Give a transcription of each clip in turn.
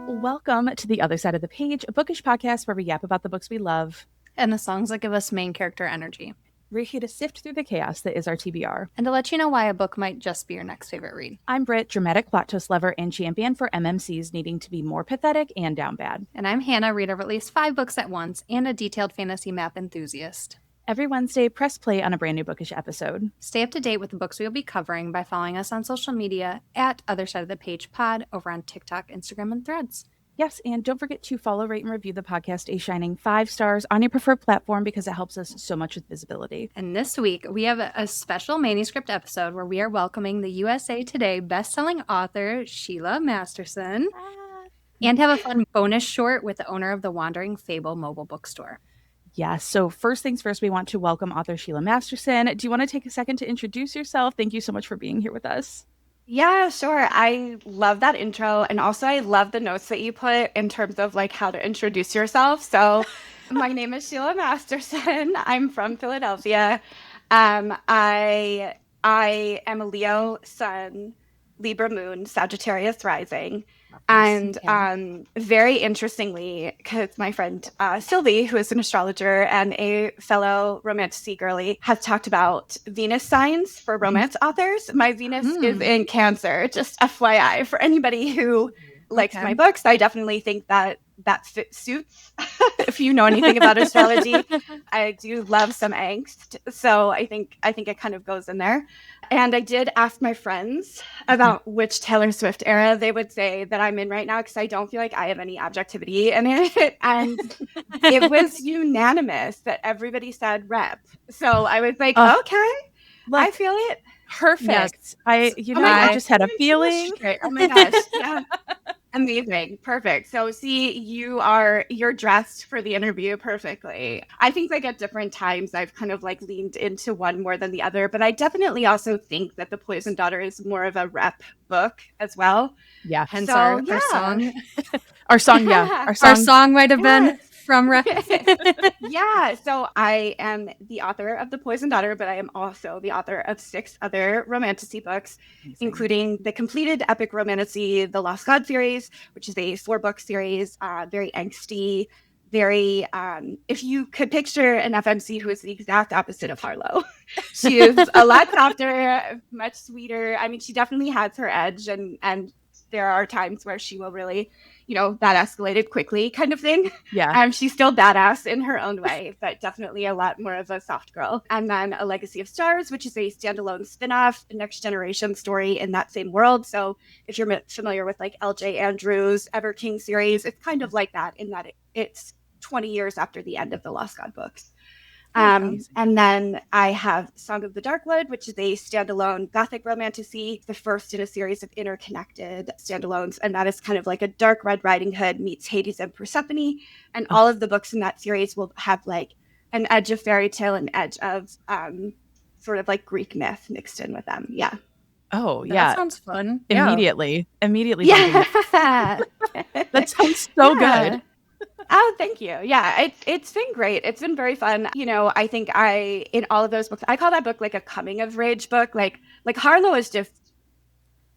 Welcome to The Other Side of the Page, a bookish podcast where we yap about the books we love and the songs that give us main character energy. We're here to sift through the chaos that is our TBR. And to let you know why a book might just be your next favorite read. I'm Britt, dramatic plot twist lover and champion for MMCs needing to be more pathetic and down bad. And I'm Hannah, reader of at least 5 books at once and a detailed fantasy map enthusiast. Every Wednesday, press play on a brand new bookish episode. Stay up to date with the books we'll be covering by following us on social media at Other Side of the Page Pod over on TikTok, Instagram, and Threads. Yes, and don't forget to follow, rate, and review the podcast a shining 5 stars on your preferred platform because it helps us so much with visibility. And this week, we have a special Manuscript episode where we are welcoming the USA Today bestselling author Sheila Masterson and have a fun bonus short with the owner of the Wandering Fable mobile bookstore. Yes, so first things first, we want to welcome author Sheila Masterson. Do you want to take a second to introduce yourself? Thank you so much for being here with us. Yeah, sure. I love that intro. And also I love the notes that you put in terms of like how to introduce yourself. So my name is Sheila Masterson. I'm from Philadelphia. I am a Leo sun, Libra moon, Sagittarius rising. And very interestingly, because my friend Sylvie, who is an astrologer and a fellow romantic girly, has talked about Venus signs for romance authors. My Venus is in Cancer, just FYI, for anybody who likes my books. I definitely think that suits. If you know anything about astrology, I do love some angst. So I think it kind of goes in there. And I did ask my friends about which Taylor Swift era they would say that I'm in right now, because I don't feel like I have any objectivity in it. And it was unanimous that everybody said rep. So I was like, okay, look, I feel it. Perfect. Yes. I just had a feeling. Oh my gosh. Yeah. Amazing. Perfect. So see, you're dressed for the interview perfectly. I think like at different times I've kind of like leaned into one more than the other, but I definitely also think that The Poisoned Daughter is more of a rep book as well. Yeah. Hence our song. Our song, yeah. Our song might have been from rep. Yeah. So I am the author of The Poisoned Daughter, but I am also the author of 6 other romantasy books, including the completed epic romantasy, The Lost God series, which is a 4-book series, very angsty, very, if you could picture an FMC who is the exact opposite of Harlow. She is a lot softer, much sweeter. I mean, she definitely has her edge, and there are times where she will really, that escalated quickly kind of thing. Yeah. She's still badass in her own way, but definitely a lot more of a soft girl. And then A Legacy of Stars, which is a standalone spin-off, next generation story in that same world. So if you're familiar with like L.J. Andrews' Ever King series, it's kind of like that in that it's 20 years after the end of the Lost God books. And then I have Song of the Darkwood, which is a standalone gothic romantasy, the first in a series of interconnected standalones. And that is kind of like a dark Red Riding Hood meets Hades and Persephone. And all of the books in that series will have like an edge of fairy tale and edge of sort of like Greek myth mixed in with them. Yeah. Oh, yeah. That sounds fun. Immediately. Yeah. That sounds so good. Oh, thank you. Yeah, it's been great. It's been very fun. I think in all of those books, I call that book like a coming of rage book. Like Harlow is just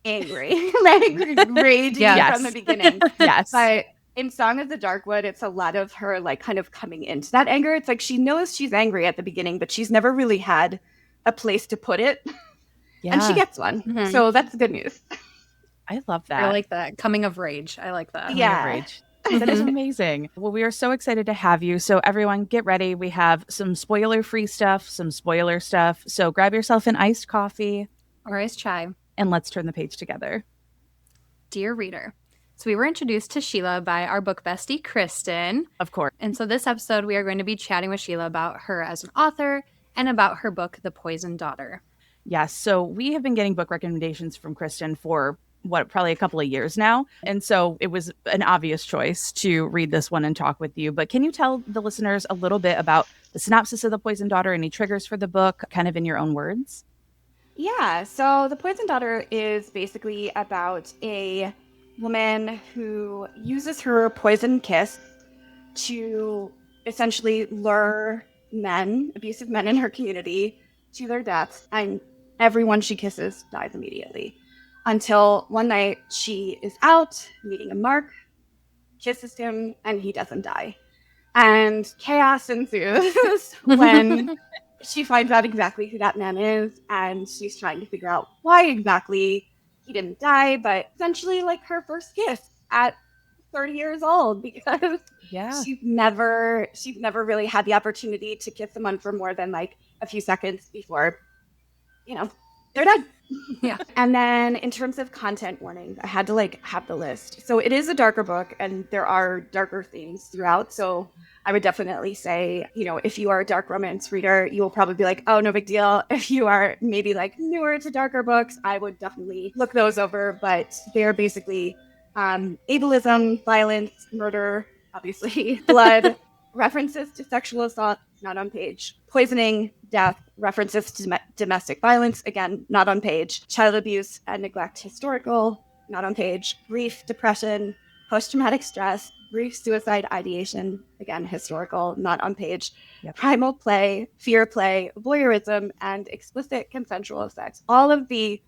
angry, like raging from the beginning. Yes. But in Song of the Darkwood, it's a lot of her like kind of coming into that anger. It's like she knows she's angry at the beginning, but she's never really had a place to put it. Yeah. And she gets one. Mm-hmm. So that's good news. I love that. I like that. Coming of rage. I like that. Yeah. Coming of rage. That is amazing. Well, we are so excited to have you. So everyone get ready. We have some spoiler-free stuff, some spoiler stuff. So grab yourself an iced coffee. Or iced chai. And let's turn the page together. Dear reader. So we were introduced to Sheila by our book bestie, Kristen. Of course. And so this episode, we are going to be chatting with Sheila about her as an author and about her book, The Poisoned Daughter. Yes. So we have been getting book recommendations from Kristen for probably a couple of years now. And so it was an obvious choice to read this one and talk with you. But can you tell the listeners a little bit about the synopsis of The Poisoned Daughter, any triggers for the book, kind of in your own words? Yeah. So The Poisoned Daughter is basically about a woman who uses her poison kiss to essentially lure abusive men in her community to their deaths. And everyone she kisses dies immediately. Until one night she is out meeting a mark kisses him, and he doesn't die. And chaos ensues when she finds out exactly who that man is, and she's trying to figure out why exactly he didn't die, but essentially like her first kiss at 30 years old, because she's never really had the opportunity to kiss someone for more than like a few seconds before, they're dead. Yeah. And then in terms of content warnings, I had to like have the list. So it is a darker book, and there are darker themes throughout. So I would definitely say, if you are a dark romance reader, you will probably be like, oh, no big deal. If you are maybe like newer to darker books, I would definitely look those over. But they're basically ableism, violence, murder, obviously, blood, references to sexual assault, not on page, poisoning, death, references to domestic violence, again, not on page, child abuse and neglect, historical, not on page, grief, depression, post-traumatic stress, grief, suicide, ideation, again, historical, not on page, primal play, fear play, voyeurism, and explicit consensual sex. All of the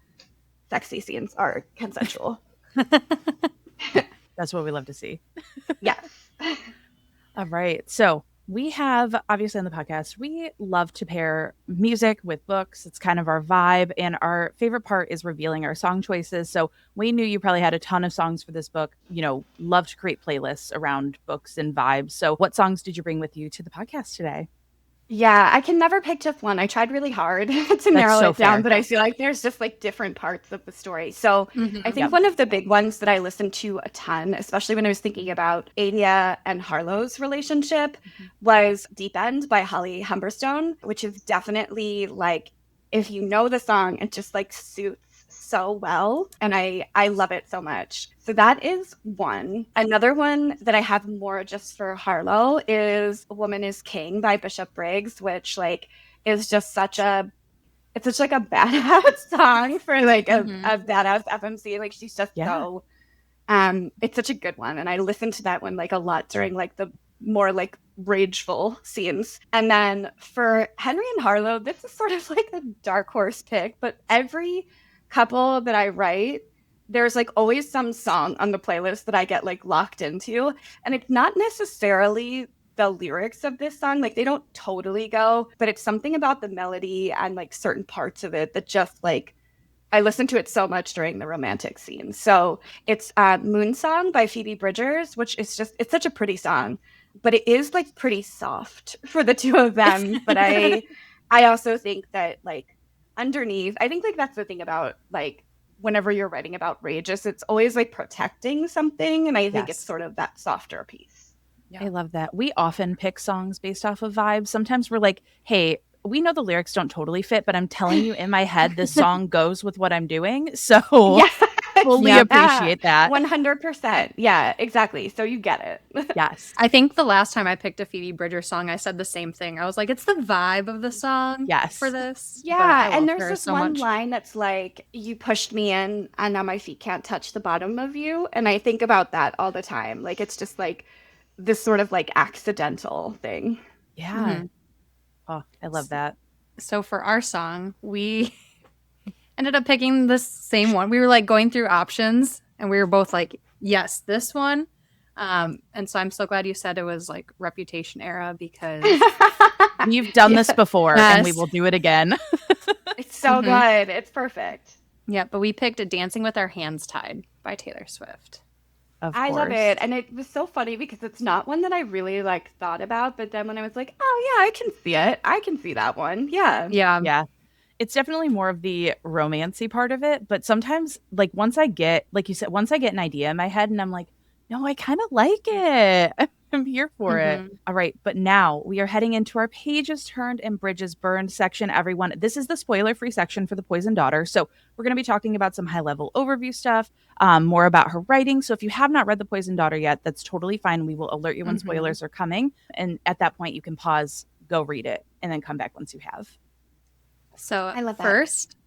sexy scenes are consensual. That's what we love to see. Yes. All right. So we have, obviously on the podcast, we love to pair music with books. It's kind of our vibe. And our favorite part is revealing our song choices. So we knew you probably had a ton of songs for this book, love to create playlists around books and vibes. So what songs did you bring with you to the podcast today? Yeah, I can never pick just one. I tried really hard to narrow it down, but I feel like there's just like different parts of the story. So I think one of the big ones that I listened to a ton, especially when I was thinking about Adia and Harlow's relationship, was Deep End by Holly Humberstone, which is definitely like, if you know the song, it just like suits so well, and I love it so much. So that is one. Another one that I have more just for Harlow is A Woman is King by Bishop Briggs, which like is just such a badass song for like a badass FMC. Like she's just so it's such a good one, and I listened to that one like a lot during like the more like rageful scenes. And then for Henry and Harlow, this is sort of like a dark horse pick, but every couple that I write, there's like always some song on the playlist that I get like locked into, and it's not necessarily the lyrics of this song, like they don't totally go, but it's something about the melody and like certain parts of it that just like I listen to it so much during the romantic scenes. So it's Moon Song by Phoebe Bridgers, which is just, it's such a pretty song, but it is like pretty soft for the two of them. But I also think that like underneath, I think like that's the thing about like whenever you're writing about rages, it's always like protecting something, and I think it's sort of that softer piece. I love that. We often pick songs based off of vibes. Sometimes we're like, hey, we know the lyrics don't totally fit, but I'm telling you in my head this song goes with what I'm doing, so fully appreciate that. 100%. Yeah, exactly. So you get it. Yes. I think the last time I picked a Phoebe Bridgers song, I said the same thing. I was like, it's the vibe of the song for this. Yeah, and there's this one line that's like, you pushed me in and now my feet can't touch the bottom of you. And I think about that all the time. Like, it's just like this sort of like accidental thing. Yeah. Oh, I love that. So for our song, we ended up picking the same one. We were like going through options, and we were both like, yes, this one. And so I'm so glad you said it was like Reputation era, because you've done this before and we will do it again. It's so good. It's perfect. Yeah, but we picked Dancing with Our Hands Tied by Taylor Swift. I love it. And it was so funny because it's not one that I really like thought about, but then when I was like, oh yeah, I can see it. I can see that one. Yeah. Yeah. It's definitely more of the romancy part of it, but sometimes like once I get, like you said, once I get an idea in my head and I'm like, no, I kind of like it. I'm here for it. All right. But now we are heading into our pages turned and bridges burned section, everyone. This is the spoiler-free section for The Poisoned Daughter. So we're going to be talking about some high-level overview stuff, more about her writing. So if you have not read The Poisoned Daughter yet, that's totally fine. We will alert you when spoilers are coming. And at that point, you can pause, go read it, and then come back once you have. So I love first,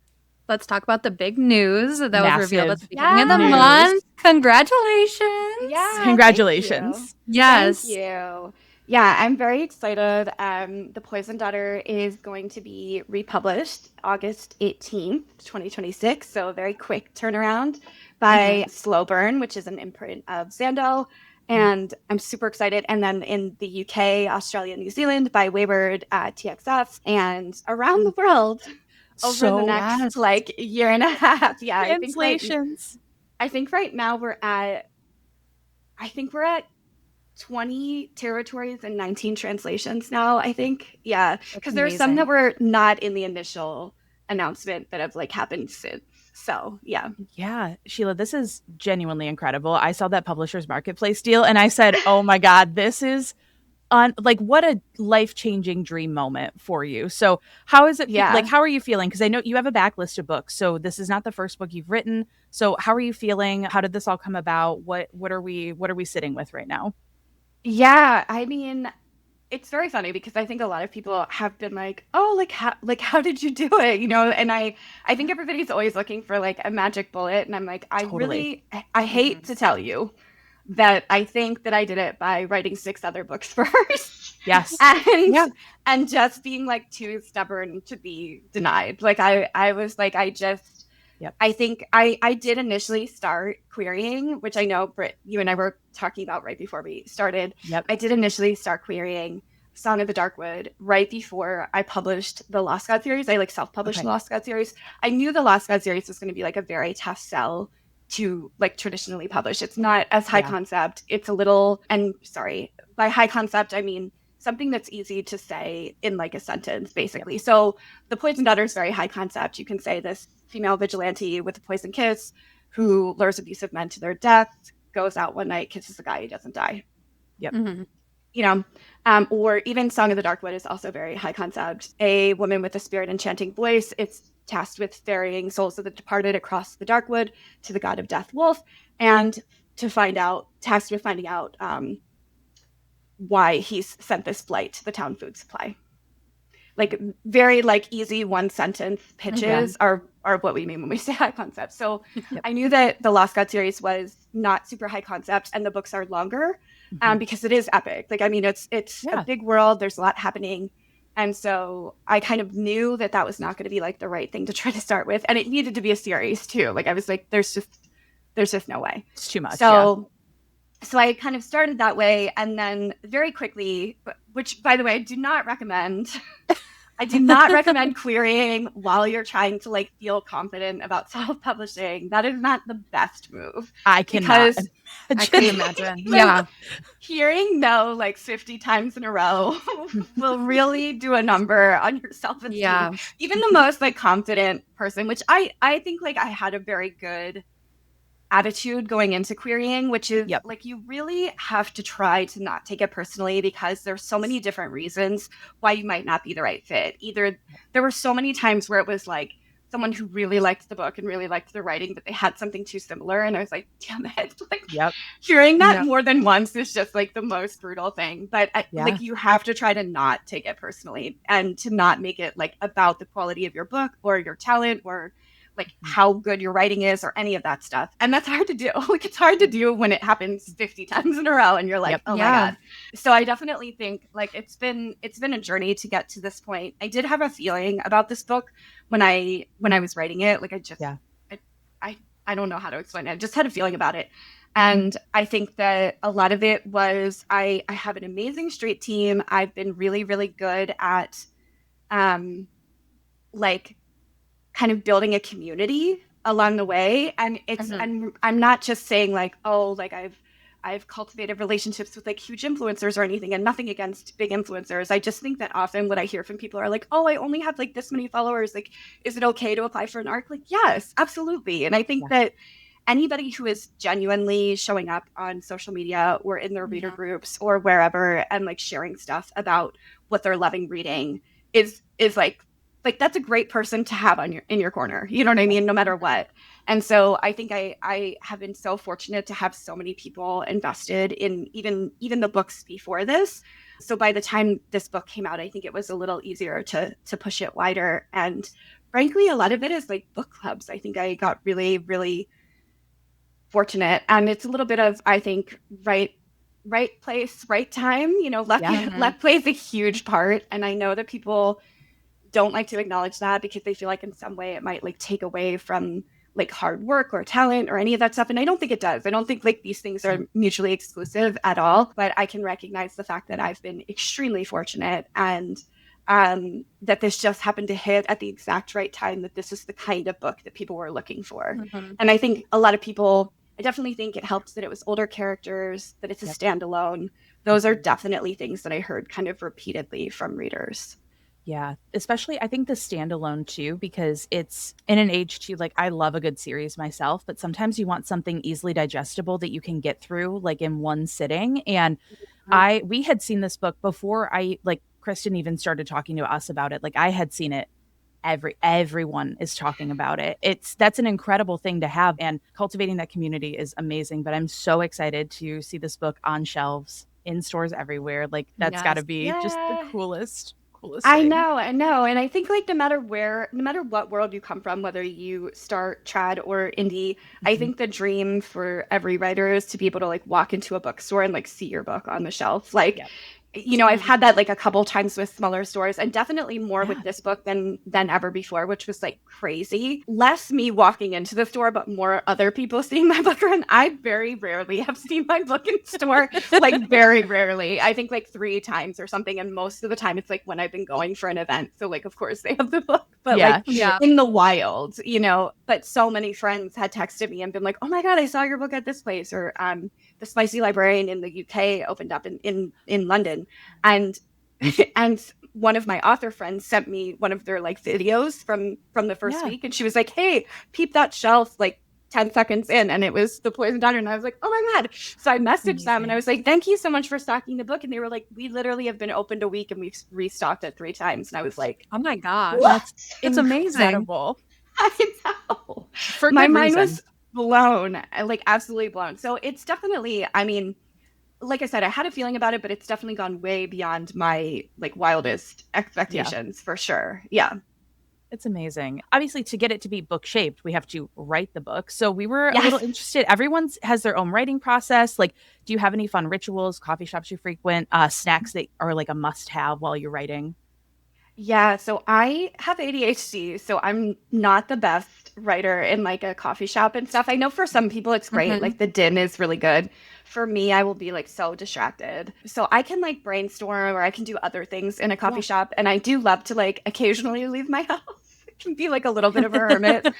let's talk about the big news that was revealed at the beginning of the news. month. Congratulations. Yeah. Congratulations. Yes. Thank you. Yeah, I'm very excited. The Poisoned Daughter is going to be republished August 18th, 2026. So a very quick turnaround by Slow Burn, which is an imprint of Zando. And I'm super excited. And then in the UK, Australia, New Zealand by Wayward, TXF, and around the world over the So next like year and a half. Yeah, translations. I think right now we're at 20 territories and 19 translations now, I think. Yeah, because there's some that were not in the initial announcement that have like happened since. So yeah. Yeah, Sheila, this is genuinely incredible. I saw that Publishers Marketplace deal and I said, oh my God, this is like what a life-changing dream moment for you. So how is it like, how are you feeling? Because I know you have a backlist of books, so this is not the first book you've written. So how are you feeling? How did this all come about? What are we sitting with right now? Yeah, I mean, it's very funny because I think a lot of people have been like, oh, how did you do it, and I think everybody's always looking for like a magic bullet, and I'm like, I hate to tell you that I think that I did it by writing 6 other books first. Yes. And just being like too stubborn to be denied. Like I was like, I think I did initially start querying, which I know, Britt, you and I were talking about right before we started. I did initially start querying Song of the Darkwood right before I published the Lost God series. I like self-published the Lost God series. I knew the Lost God series was going to be like a very tough sell to like traditionally publish. It's not as high concept. It's a little, and sorry, by high concept, I mean something that's easy to say in like a sentence, basically. So the Poison Daughter is very high concept. You can say this female vigilante with a poison kiss who lures abusive men to their death, goes out one night, kisses a guy, he doesn't die. Or even Song of the Darkwood is also very high concept. A woman with a spirit enchanting voice. It's tasked with ferrying souls of the departed across the Darkwood to the god of death, Wolf, and tasked with finding out why he's sent this blight to the town food supply. Like very like easy one sentence pitches are what we mean when we say high concept. So I knew that the Lost God series was not super high concept and the books are longer because it is epic. Like, I mean, it's a big world. There's a lot happening. And so I kind of knew that was not going to be like the right thing to try to start with. And it needed to be a series too. Like I was like, there's just no way. It's too much. So I kind of started that way, and then very quickly, which by the way, I do not recommend. I do not recommend querying while you're trying to like feel confident about self-publishing. That is not the best move. I can imagine. Hearing no like 50 times in a row will really do a number on your self-esteem. Even the most like confident person, which I think like I had a very good attitude going into querying, which is like you really have to try to not take it personally because there's so many different reasons why you might not be the right fit. Either there were so many times where it was like someone who really liked the book and really liked the writing, but they had something too similar, and I was like, damn it. Like hearing that more than once is just like the most brutal thing. But like you have to try to not take it personally and to not make it like about the quality of your book or your talent or like how good your writing is or any of that stuff. And that's hard to do. Like it's hard to do when it happens 50 times in a row and you're like, oh my God. So I definitely think like it's been a journey to get to this point. I did have a feeling about this book when I was writing it. Like I don't know how to explain it. I just had a feeling about it. And I think that a lot of it was I have an amazing street team. I've been really, really good at like kind of building a community along the way. And it's, and I'm not just saying like, oh, like I've cultivated relationships with like huge influencers or anything, and nothing against big influencers. I just think that often what I hear from people are like, oh, I only have like this many followers. Like, is it okay to apply for an ARC? Like, yes, absolutely. And I think that anybody who is genuinely showing up on social media or in their reader groups or wherever and like sharing stuff about what they're loving reading is like that's a great person to have in your corner. You know what I mean? No matter what. And so I think I have been so fortunate to have so many people invested in even the books before this. So by the time this book came out, I think it was a little easier to push it wider. And frankly, a lot of it is like book clubs. I think I got really, really fortunate. And it's a little bit of, I think, right place, right time. You know, luck plays a huge part. And I know that people don't like to acknowledge that because they feel like in some way it might like take away from like hard work or talent or any of that stuff. And I don't think it does. I don't think like these things are mutually exclusive at all, but I can recognize the fact that I've been extremely fortunate and that this just happened to hit at the exact right time, that this is the kind of book that people were looking for. And I think a lot of people, I definitely think it helps that it was older characters, that it's a standalone. Those are definitely things that I heard kind of repeatedly from readers. Yeah, especially I think the standalone too, because it's in an age too, like I love a good series myself, but sometimes you want something easily digestible that you can get through like in one sitting. And we had seen this book before Kristen even started talking to us about it. Like I had seen it. Everyone is talking about it. That's an incredible thing to have, and cultivating that community is amazing. But I'm so excited to see this book on shelves in stores everywhere. Like that's got to be just the coolest I thing. know. And I think like no matter what world you come from, whether you start trad or indie, I think the dream for every writer is to be able to like walk into a bookstore and like see your book on the shelf. Like, you know, I've had that like a couple times with smaller stores, and definitely more with this book than ever before, which was like crazy. Less me walking into the store, but more other people seeing my book. And I very rarely have seen my book in store, like very rarely. I think like 3 times or something. And most of the time it's like when I've been going for an event. So like, of course they have the book, but in the wild, you know, but so many friends had texted me and been like, oh my God, I saw your book at this place. Or the Spicy Librarian in the UK opened up in London. And one of my author friends sent me one of their like videos from the first week, and she was like, hey, peep that shelf like 10 seconds in, and it was The Poison Daughter. And I was like, oh my God. So I messaged them and I was like, thank you so much for stocking the book. And they were like, we literally have been opened a week and we've restocked it 3 times. And I was like, oh my gosh, it's amazing. Incredible. I know. My mind was blown, like absolutely blown. So it's definitely, I mean, like I said, I had a feeling about it, but it's definitely gone way beyond my like wildest expectations for sure. Yeah. It's amazing. Obviously, to get it to be book shaped, we have to write the book. So we were a little interested. Everyone has their own writing process. Like, do you have any fun rituals, coffee shops you frequent, snacks that are like a must have while you're writing? Yeah, so I have ADHD, so I'm not the best writer in like a coffee shop and stuff. I know for some people it's great, like the din is really good. For me, I will be like so distracted. So I can like brainstorm or I can do other things in a coffee shop, and I do love to like occasionally leave my house. It can be like a little bit of a hermit.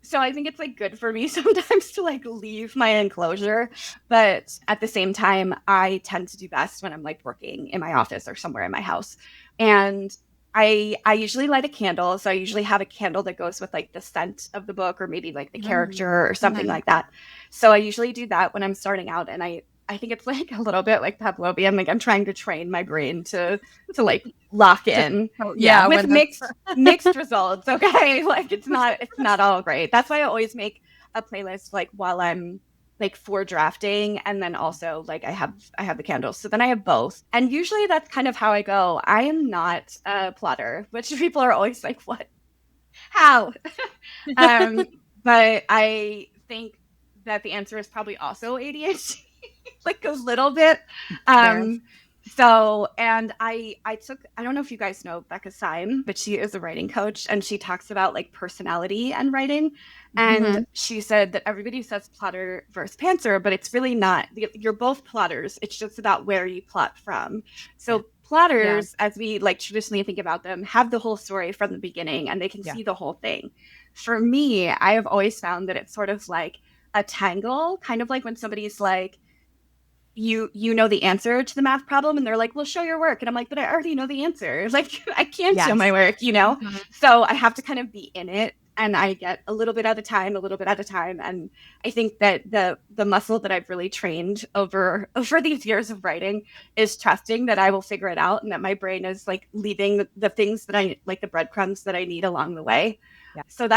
So I think it's like good for me sometimes to like leave my enclosure, but at the same time, I tend to do best when I'm like working in my office or somewhere in my house. And I usually light a candle. So I usually have a candle that goes with like the scent of the book or maybe like the character or something like that. So I usually do that when I'm starting out, and I think it's like a little bit like Pavlovian. Like I'm trying to train my brain to like lock in. With mixed results. Okay. Like it's not all great. That's why I always make a playlist like while I'm like for drafting, and then also like I have the candles. So then I have both. And usually that's kind of how I go. I am not a plotter, which people are always like, what? How? But I think that the answer is probably also ADHD. Like a little bit. So, and I don't know if you guys know Becca Syme, but she is a writing coach, and she talks about like personality and writing. And she said that everybody says plotter versus pantser, but it's really not. You're both plotters. It's just about where you plot from. So plotters, as we like traditionally think about them, have the whole story from the beginning and they can see the whole thing. For me, I have always found that it's sort of like a tangle, kind of like when somebody's like, you know the answer to the math problem, and they're like, well, show your work. And I'm like, but I already know the answer. Like, I can't show my work, you know? So I have to kind of be in it, and I get a little bit at a time. And I think that the muscle that I've really trained over these years of writing is trusting that I will figure it out, and that my brain is like leaving the things that I like, the breadcrumbs that I need along the way. So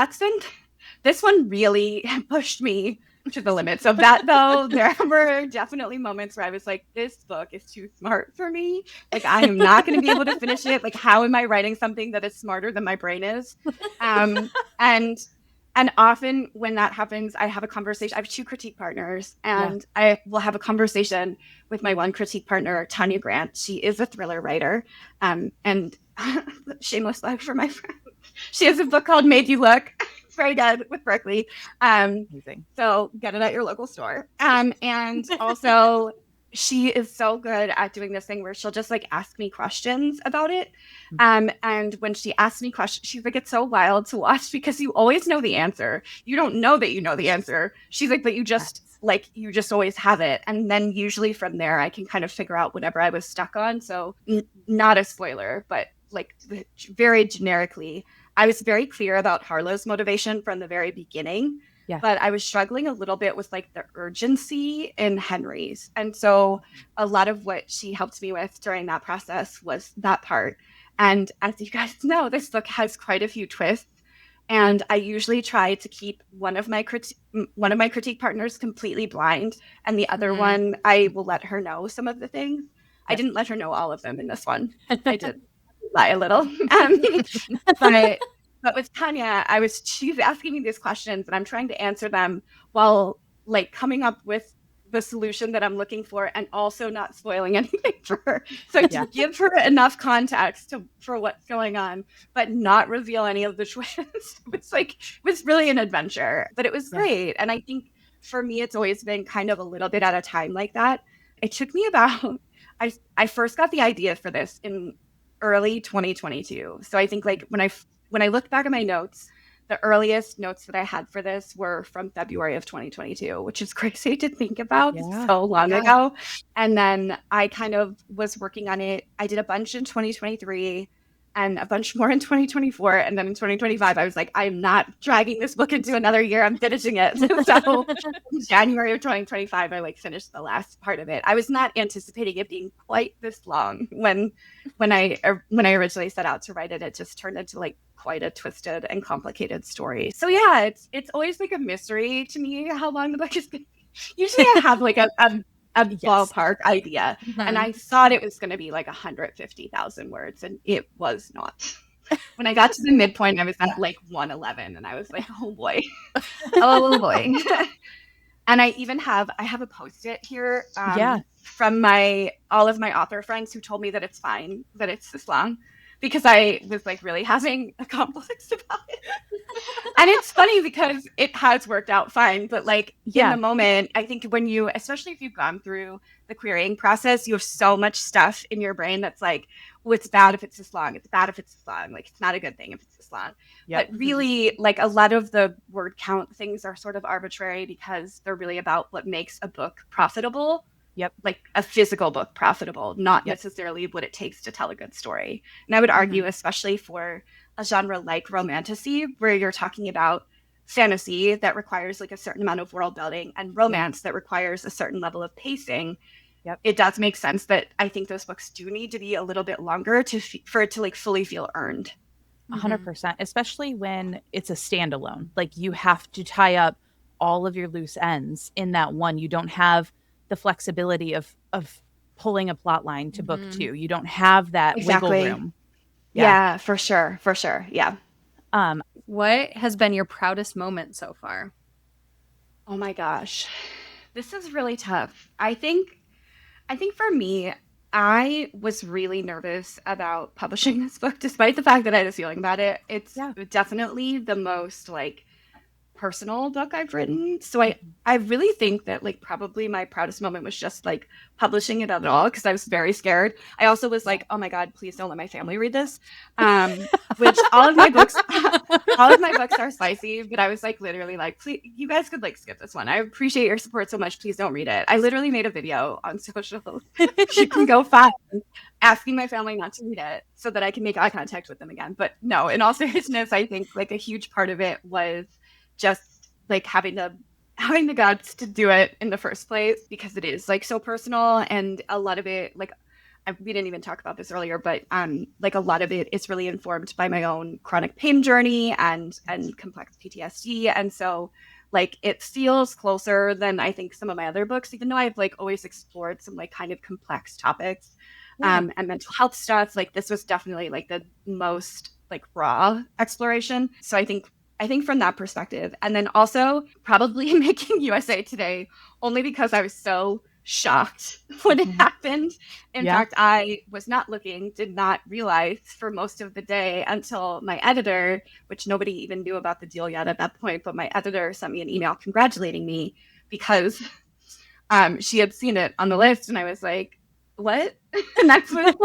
this one really pushed me to the limits of that, though. There were definitely moments where I was like, this book is too smart for me. Like, I am not going to be able to finish it. Like, how am I writing something that is smarter than my brain is? And often when that happens, I have a conversation. I have 2 critique partners, and I will have a conversation with my one critique partner, Tanya Grant. She is a thriller writer, and shameless plug for my friend. She has a book called Made You Look. It's very good with Berkeley. Amazing. So get it at your local store. And also she is so good at doing this thing where she'll just like ask me questions about it. And when she asks me questions, she's like, it's so wild to watch because you always know the answer. You don't know that you know the answer. She's like, but you just you just always have it. And then usually from there, I can kind of figure out whatever I was stuck on. So not a spoiler, but like very generically, I was very clear about Harlow's motivation from the very beginning. Yeah. But I was struggling a little bit with like the urgency in Henry's. And so a lot of what she helped me with during that process was that part. And as you guys know, this book has quite a few twists. And I usually try to keep one of my critique partners completely blind, and the other one, I will let her know some of the things. Yep. I didn't let her know all of them in this one. I did lie a little. But with Tanya, she's asking me these questions, and I'm trying to answer them while like coming up with the solution that I'm looking for, and also not spoiling anything for her. So to give her enough context for what's going on, but not reveal any of the twists. It was really an adventure, but it was great. And I think for me, it's always been kind of a little bit at a time like that. It took me about, I first got the idea for this in early 2022. So I think like when I looked back at my notes, the earliest notes that I had for this were from February of 2022, which is crazy to think about so long ago. And then I kind of was working on it. I did a bunch in 2023 and a bunch more in 2024. And then in 2025, I was like, I'm not dragging this book into another year. I'm finishing it. So in January of 2025, I like finished the last part of it. I was not anticipating it being quite this long when I originally set out to write it. It just turned into like quite a twisted and complicated story. So yeah, it's always like a mystery to me how long the book is going to be. Usually I have like a ballpark idea, and I thought it was going to be like 150,000 words, and it was not. When I got to the midpoint, I was at like 111, and I was like, oh boy. Oh boy. And I have a Post-it here from all of my author friends who told me that it's fine, that it's this long, because I was like really having a complex about it. And it's funny because it has worked out fine, but like in the moment, I think especially if you've gone through the querying process, you have so much stuff in your brain that's like, well, it's bad if it's this long. It's bad if it's this long. Like, it's not a good thing if it's this long. Yep. But really, like a lot of the word count things are sort of arbitrary because they're really about what makes a book profitable. Yep. Like a physical book profitable, not necessarily what it takes to tell a good story. And I would argue, especially for a genre like romantasy, where you're talking about fantasy that requires like a certain amount of world building and romance that requires a certain level of pacing. Yep. It does make sense that I think those books do need to be a little bit longer for it to like fully feel earned. 100%, especially when it's a standalone. Like you have to tie up all of your loose ends in that one. You don't have the flexibility of pulling a plot line to book two. You don't have that wiggle room. Yeah, for sure. Yeah. What has been your proudest moment so far? Oh my gosh. This is really tough. I think for me, I was really nervous about publishing this book, despite the fact that I had a feeling about it. It's definitely the most like personal book I've written. So I really think that like probably my proudest moment was just like publishing it at all, because I was very scared. I also was like, oh my God, please don't let my family read this. Which all of my books are spicy, but I was like literally like, please, you guys could like skip this one. I appreciate your support so much. Please don't read it. I literally made a video on social. You can go find asking my family not to read it so that I can make eye contact with them again. But no, in all seriousness, I think like a huge part of it was just like having the guts to do it in the first place, because it is like so personal, and a lot of it like we didn't even talk about this earlier, but like a lot of it is really informed by my own chronic pain journey and complex PTSD, and so like it feels closer than I think some of my other books, even though I've like always explored some like kind of complex topics and mental health stuff. Like this was definitely like the most like raw exploration. So I think from that perspective, and then also probably making USA Today only because I was so shocked when it happened. In Yeah. fact, I was not looking, did not realize for most of the day until my editor, which nobody even knew about the deal yet at that point, but my editor sent me an email congratulating me because she had seen it on the list, and I was like, what? And that's what,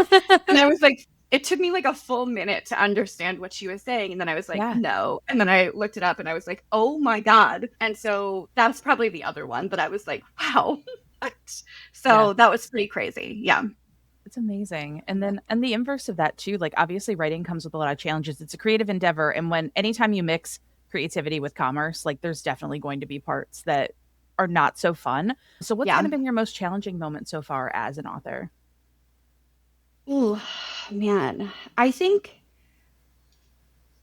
and I was like, it took me like a full minute to understand what she was saying. And then I was like, Yeah. no. And then I looked it up and I was like, oh my God. And so that's probably the other one that I was like, wow. So that was pretty crazy. Yeah. It's amazing. And then, and the inverse of that too, like obviously writing comes with a lot of challenges. It's a creative endeavor. And when anytime you mix creativity with commerce, like there's definitely going to be parts that are not so fun. So what's kind of been your most challenging moment so far as an author? Oh man, I think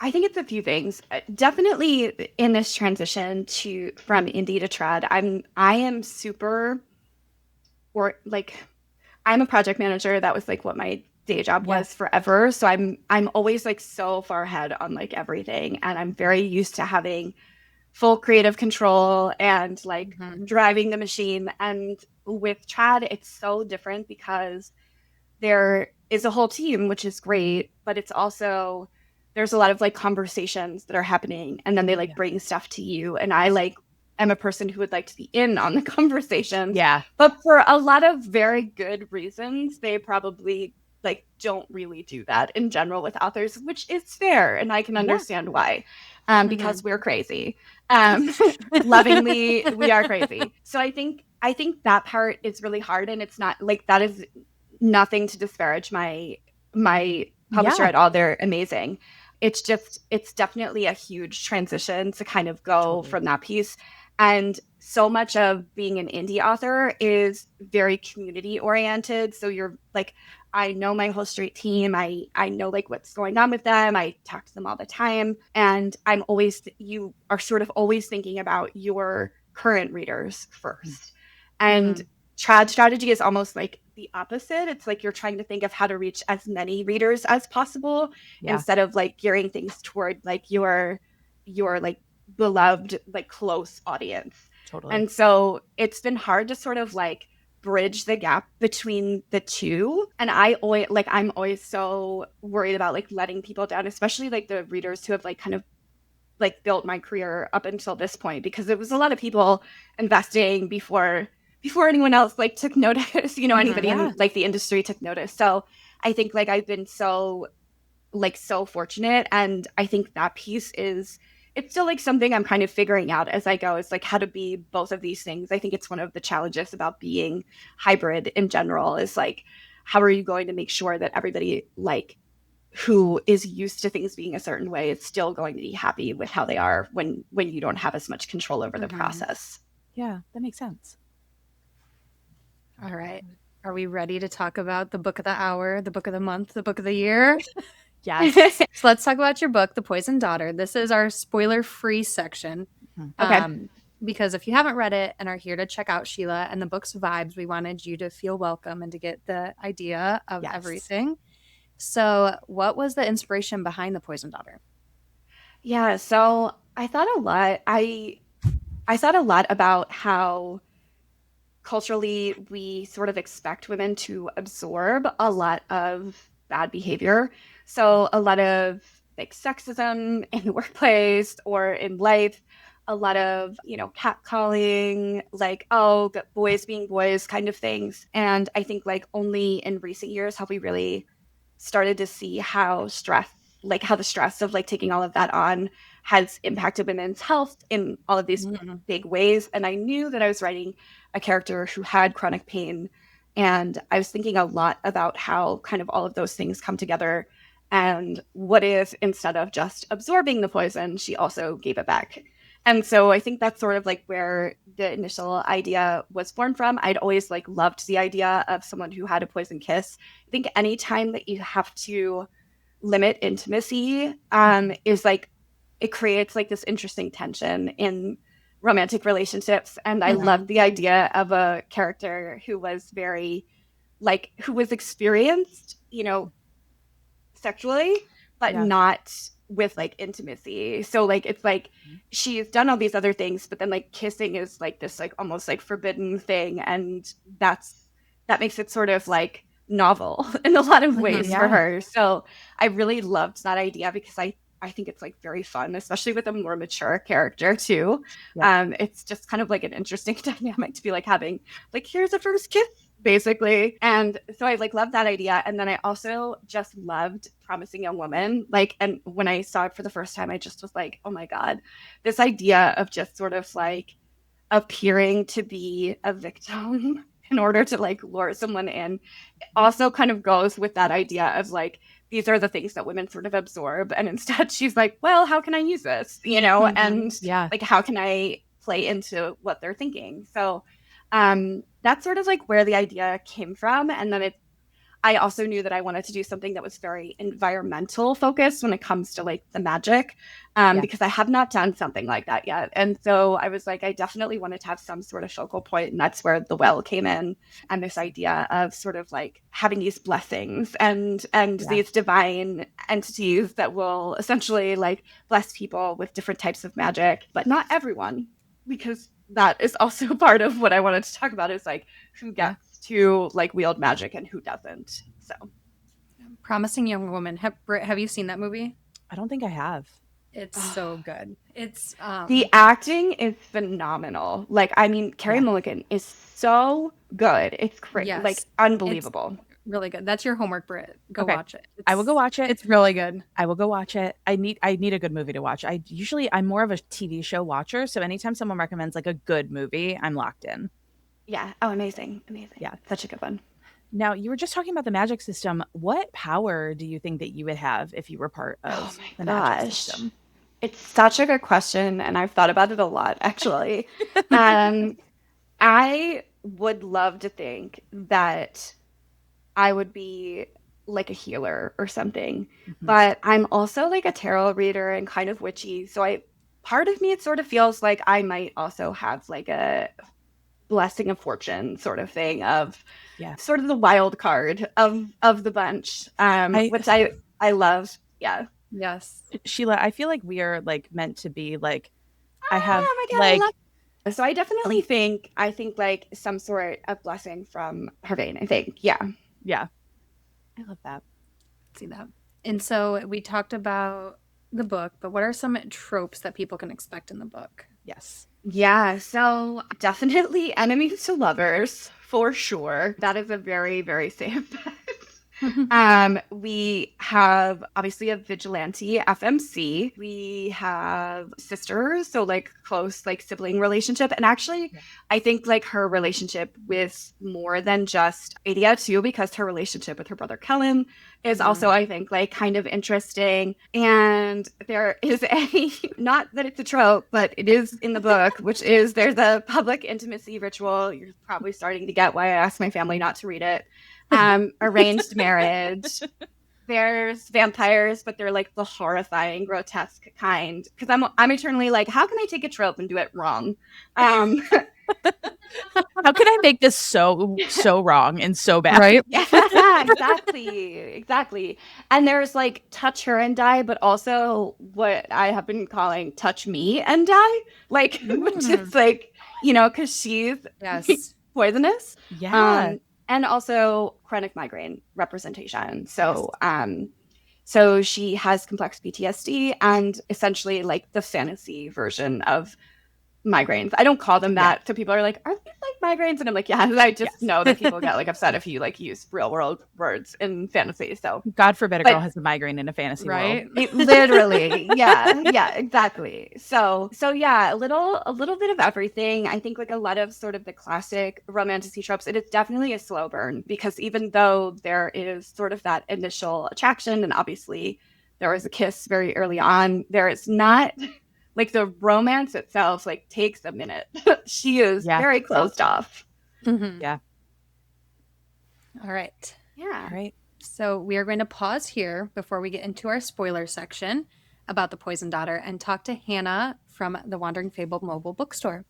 it's a few things. Definitely in this transition from indie to trad, I am super, or like I'm a project manager. That was like what my day job was forever. So I'm always like so far ahead on like everything, and I'm very used to having full creative control and like driving the machine. And with trad, it's so different because there is a whole team, which is great, but it's also there's a lot of like conversations that are happening, and then they like bring stuff to you, and I like am a person who would like to be in on the conversations. Yeah. But for a lot of very good reasons, they probably like don't really do that in general with authors, which is fair, and I can understand why. Because we're crazy. Lovingly, we are crazy. So I think that part is really hard, and it's not like that is nothing to disparage my publisher at all. They're amazing. It's definitely a huge transition to kind of go from that piece. And so much of being an indie author is very community oriented. So you're like, I know my whole street team. I know like what's going on with them. I talk to them all the time. And you are sort of always thinking about your current readers first. And trad strategy is almost like the opposite. It's like you're trying to think of how to reach as many readers as possible instead of like gearing things toward like your like beloved, like close audience. Totally. And so it's been hard to sort of like bridge the gap between the two. And I'm always so worried about like letting people down, especially like the readers who have like kind of like built my career up until this point, because there was a lot of people investing before anyone else like took notice, anybody in like the industry took notice. So I think like I've been so fortunate. And I think that piece it's still like something I'm kind of figuring out as I go. It's like how to be both of these things. I think it's one of the challenges about being hybrid in general is like, how are you going to make sure that everybody like who is used to things being a certain way is still going to be happy with how they are when you don't have as much control over the process. Yeah, that makes sense. All right. Are we ready to talk about the book of the hour, the book of the month, the book of the year? Yes. So let's talk about your book, The Poisoned Daughter. This is our spoiler-free section. Okay. Because if you haven't read it and are here to check out Sheila and the book's vibes, we wanted you to feel welcome and to get the idea of everything. So what was the inspiration behind The Poisoned Daughter? Yeah, so I thought a lot. I thought a lot about how culturally we sort of expect women to absorb a lot of bad behavior. So a lot of like sexism in the workplace or in life, a lot of, catcalling, like, oh, boys being boys kind of things. And I think like only in recent years have we really started to see how the stress of like taking all of that on has impacted women's health in all of these big ways. And I knew that I was writing a character who had chronic pain. And I was thinking a lot about how kind of all of those things come together. And what if instead of just absorbing the poison, she also gave it back? And so I think that's sort of like where the initial idea was born from. I'd always like loved the idea of someone who had a poison kiss. I think anytime that you have to limit intimacy is like, it creates like this interesting tension in romantic relationships. And I love the idea of a character who was who was experienced, sexually, but not with like intimacy. So like it's like she's done all these other things, but then like kissing is like this like almost like forbidden thing, and that makes it sort of like novel in a lot of ways for her. So I really loved that idea because I think it's like very fun, especially with a more mature character too. It's just kind of like an interesting dynamic to be like having like, here's a first kiss basically. And so I like love that idea. And then I also just loved Promising Young Woman. Like, and when I saw it for the first time, I just was like, oh my God, this idea of just sort of like appearing to be a victim in order to like lure someone in also kind of goes with that idea of like, these are the things that women sort of absorb. And instead she's like, well, how can I use this? You know, and like, how can I play into what they're thinking? So that's sort of like where the idea came from. And then I also knew that I wanted to do something that was very environmental focused when it comes to like the magic, because I have not done something like that yet. And so I was like, I definitely wanted to have some sort of focal point, and that's where the well came in, and this idea of sort of like having these blessings and these divine entities that will essentially like bless people with different types of magic, but not everyone, because that is also part of what I wanted to talk about is like who gets to like wield magic and who doesn't. So Promising Young Woman. Have you seen that movie? I don't think I have. It's so good. It's the acting is phenomenal. Like, I mean, Carey Mulligan is so good. It's crazy, like unbelievable. It's really good. That's your homework, Britt. Go watch it. I will go watch it. It's really good. I will go watch it. I need a good movie to watch. I'm more of a TV show watcher, so anytime someone recommends like a good movie, I'm locked in. Yeah. Oh, amazing. Yeah, such a good one. Now, you were just talking about the magic system. What power do you think that you would have if you were part of the magic system? It's such a good question, and I've thought about it a lot, actually. I would love to think that I would be like a healer or something, but I'm also like a tarot reader and kind of witchy. So part of me, it sort of feels like I might also have like a blessing of fortune sort of thing of sort of the wild card of the bunch, which I love. Yeah. Yes. Sheila, I feel like we are like meant to be like, I so I definitely think like some sort of blessing from her vein, I think. Yeah. I love that. See that. And so we talked about the book, but what are some tropes that people can expect in the book? Yes. Yeah, so definitely enemies to lovers, for sure. That is a very, very safe bet. We have obviously a vigilante FMC. We have sisters, so like close like sibling relationship. And actually, I think like her relationship with more than just Adia too, because her relationship with her brother Kellen is also, I think, like kind of interesting. And there is not that it's a trope, but it is in the book, which is there's a public intimacy ritual. You're probably starting to get why I asked my family not to read it. Arranged marriage. There's vampires, but they're like the horrifying, grotesque kind. Because I'm eternally like, how can I take a trope and do it wrong? How can I make this so wrong and so bad? Right? Yeah, exactly. And there's like touch her and die, but also what I have been calling touch me and die, like which is like, you know, because she's poisonous. Yeah. And also chronic migraine representation. So, so she has complex PTSD and essentially like the fantasy version of migraines. I don't call them that. So people are like, are they like migraines? And I'm like, yeah, I just know that people get like upset if you like use real world words in fantasy. So God forbid a girl has a migraine in a fantasy world. Literally. Yeah, exactly. So yeah, a little bit of everything. I think like a lot of sort of the classic romantasy tropes, it is definitely a slow burn because even though there is sort of that initial attraction and obviously there was a kiss very early on, there is not like the romance itself like takes a minute. She is very closed off. Yeah. All right. Yeah. All right. So we are going to pause here before we get into our spoiler section about the Poison Daughter and talk to Hannah from the Wandering Fable mobile bookstore.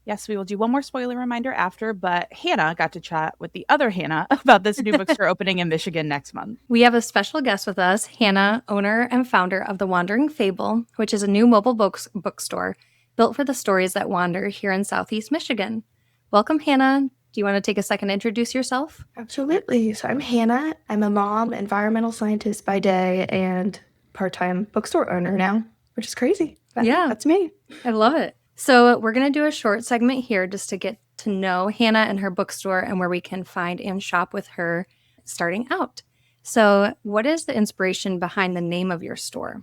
Yes, we will do one more spoiler reminder after, but Hannah got to chat with the other Hannah about this new bookstore opening in Michigan next month. We have a special guest with us, Hannah, owner and founder of the Wandering Fable, which is a new mobile bookstore built for the stories that wander here in Southeast Michigan. Welcome, Hannah. Do you want to take a second to introduce yourself? Absolutely. So I'm Hannah. I'm a mom, environmental scientist by day, and part-time bookstore owner now, which is crazy. But Yeah. that's me. I love it. So we're going to do a short segment here just to get to know Hannah and her bookstore and where we can find and shop with her starting out. So what is the inspiration behind the name of your store,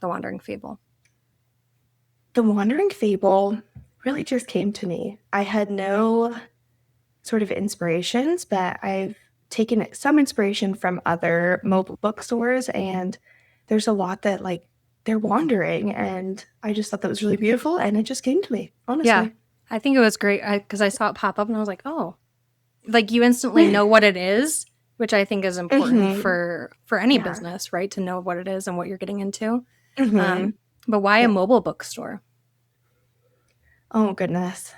The Wandering Fable? The Wandering Fable really just came to me. I had no sort of inspirations, but I've taken some inspiration from other mobile bookstores, and there's a lot that like they're wandering, and I just thought that was really beautiful, and it just came to me, honestly. Yeah, I think it was great because I saw it pop up and I was like, oh, like you instantly know what it is, which I think is important for any business, right? To know what it is and what you're getting into. But why a mobile bookstore? Oh, goodness.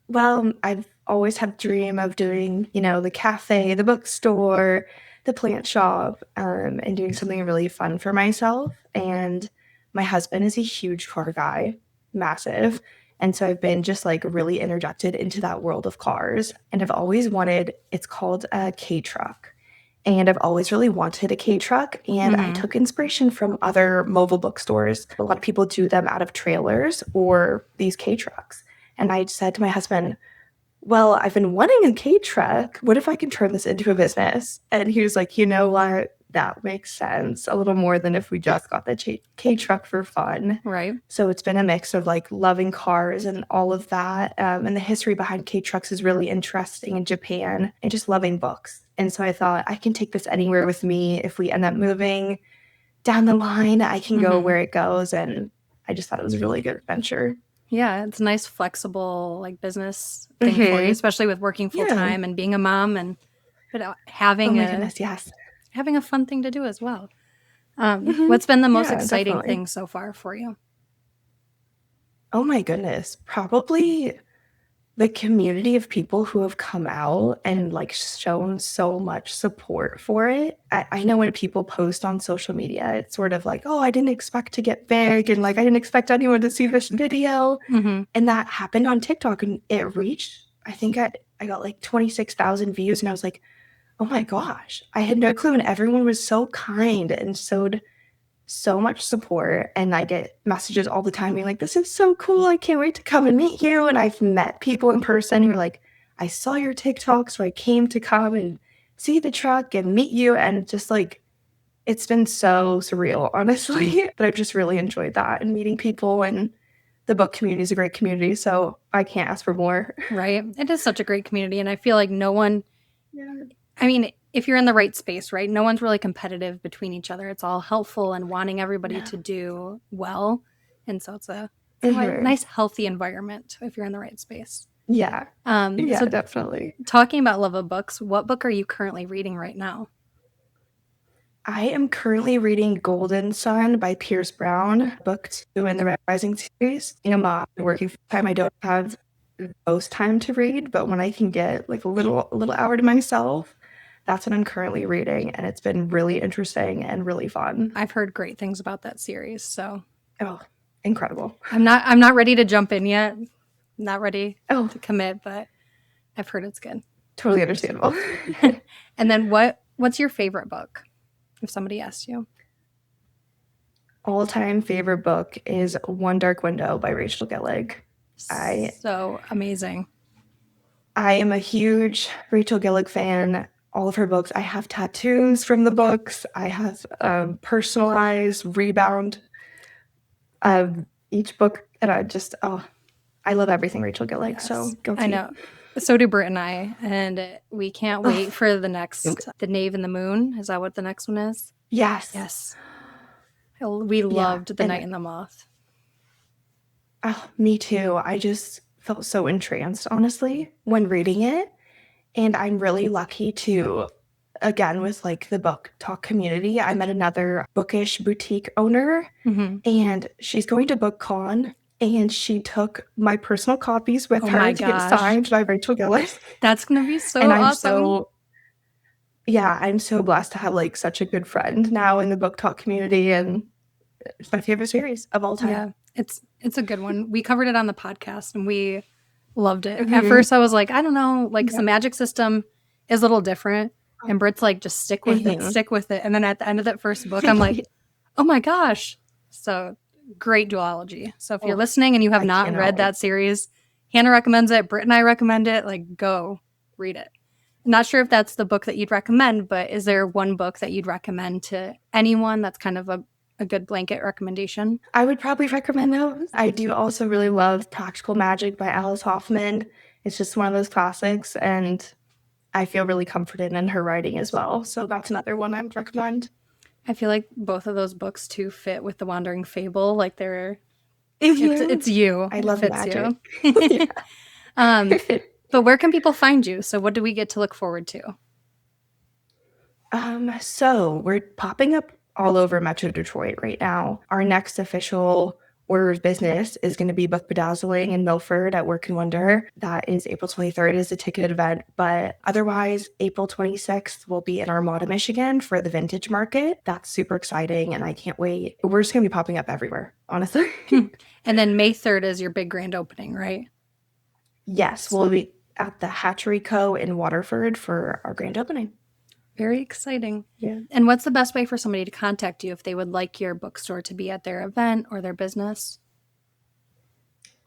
Well, I've always had a dream of doing, the cafe, the bookstore, the plant shop, and doing something really fun for myself. And my husband is a huge car guy, massive. And so I've been just like really interjected into that world of cars. And I've always wanted, it's called a K truck. And I've always really wanted a K truck. And I took inspiration from other mobile bookstores. A lot of people do them out of trailers or these K trucks. And I said to my husband, well, I've been wanting a K truck. What if I can turn this into a business? And he was like, you know what? That makes sense. A little more than if we just got the K truck for fun. Right. So it's been a mix of like loving cars and all of that. And the history behind K trucks is really interesting in Japan, and just loving books. And so I thought I can take this anywhere with me. If we end up moving down the line, I can go where it goes. And I just thought it was a really good adventure. Yeah, it's a nice, flexible like business thing for you, especially with working full time and being a mom, and but having having a fun thing to do as well. What's been the most exciting thing so far for you? Oh my goodness, probably the community of people who have come out and like shown so much support for it. I know when people post on social media, it's sort of like, oh, I didn't expect to get big, and like I didn't expect anyone to see this video. And that happened on TikTok, and it reached, I think I got like 26,000 views, and I was like, oh my gosh, I had no clue. And everyone was so kind and showed so much support. And I get messages all the time being like, this is so cool. I can't wait to come and meet you. And I've met people in person who are like, I saw your TikTok, so I came to come and see the truck and meet you. And just like, it's been so surreal, honestly. But I've just really enjoyed that and meeting people. And the book community is a great community, so I can't ask for more. Right. It is such a great community. And I feel like no one, I mean, if you're in the right space, right, no one's really competitive between each other. It's all helpful and wanting everybody to do well. And so it's a nice, healthy environment if you're in the right space. Yeah. So definitely. Talking about love of books, what book are you currently reading right now? I am currently reading Golden Sun by Pierce Brown, book 2 in the Red Rising series. I'm working full time. I don't have most time to read, but when I can get like a little hour to myself, that's what I'm currently reading, and it's been really interesting and really fun. I've heard great things about that series, so incredible. I'm not ready to jump in yet. Not ready to commit, but I've heard it's good. Totally understandable. And then what's your favorite book? If somebody asks you. All-time favorite book is One Dark Window by Rachel Gillig. So amazing. I am a huge Rachel Gillig fan. All of her books. I have tattoos from the books. I have personalized Rebound of each book. And I love everything Rachel Gillig. Yes. So go I know. So do Britt and I. And we can't wait for the next, The Knave and the Moon. Is that what the next one is? Yes. We loved The Night and the Moth. Oh, me too. I just felt so entranced, honestly, when reading it. And I'm really lucky to, again, with like the book talk community, I met another bookish boutique owner, and she's going to BookCon and she took my personal copies with Oh her my to get gosh. signed by Rachel Gillis. That's going to be so And I'm awesome. I'm so blessed to have like such a good friend now in the book talk community, and it's my favorite series of all time. Yeah, it's a good one. We covered it on the podcast and we loved it. At Mhm. first I was like, I don't know, like Yeah. the magic system is a little different. And Britt's like, just stick with it, Mhm. stick with it. And then at the end of that first book, I'm like, oh my gosh. So great duology. So if you're Oh, listening and you have I not cannot read wait. that series, Hannah recommends it. Britt and I recommend it. Like, go read it. Not sure if that's the book that you'd recommend, but is there one book that you'd recommend to anyone that's kind of a good blanket recommendation? I would probably recommend those. I do also really love Practical Magic by Alice Hoffman. It's just one of those classics, and I feel really comforted in her writing as well. So that's another one I would recommend. I feel like both of those books too fit with the Wandering Fable. Like it's you. I It love fits magic. you. But where can people find you? So what do we get to look forward to? So we're popping up all over Metro Detroit right now. Our next official order of business is going to be Book Bedazzling in Milford at Work and Wonder. That is April 23rd is a ticketed event, but otherwise April 26th will be in Armada, Michigan for the vintage market. That's super exciting and I can't wait. We're just going to be popping up everywhere, honestly. And then May 3rd is your big grand opening, right? Yes, we'll be at the Hatchery Co. in Waterford for our grand opening. Very exciting. Yeah. And what's the best way for somebody to contact you if they would like your bookstore to be at their event or their business?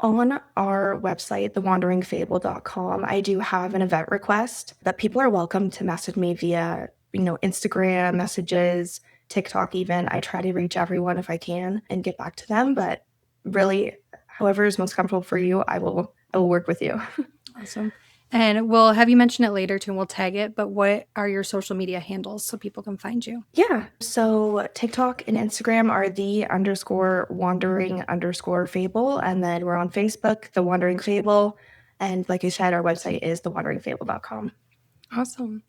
On our website, thewanderingfable.com, I do have an event request that people are welcome to message me via, Instagram messages, TikTok even. I try to reach everyone if I can and get back to them, but really, however is most comfortable for you, I will work with you. Awesome. And we'll have you mention it later too, and we'll tag it. But what are your social media handles so people can find you? Yeah. So TikTok and Instagram are _wandering_fable. And then we're on Facebook, The Wandering Fable. And like I said, our website is thewanderingfable.com. Awesome.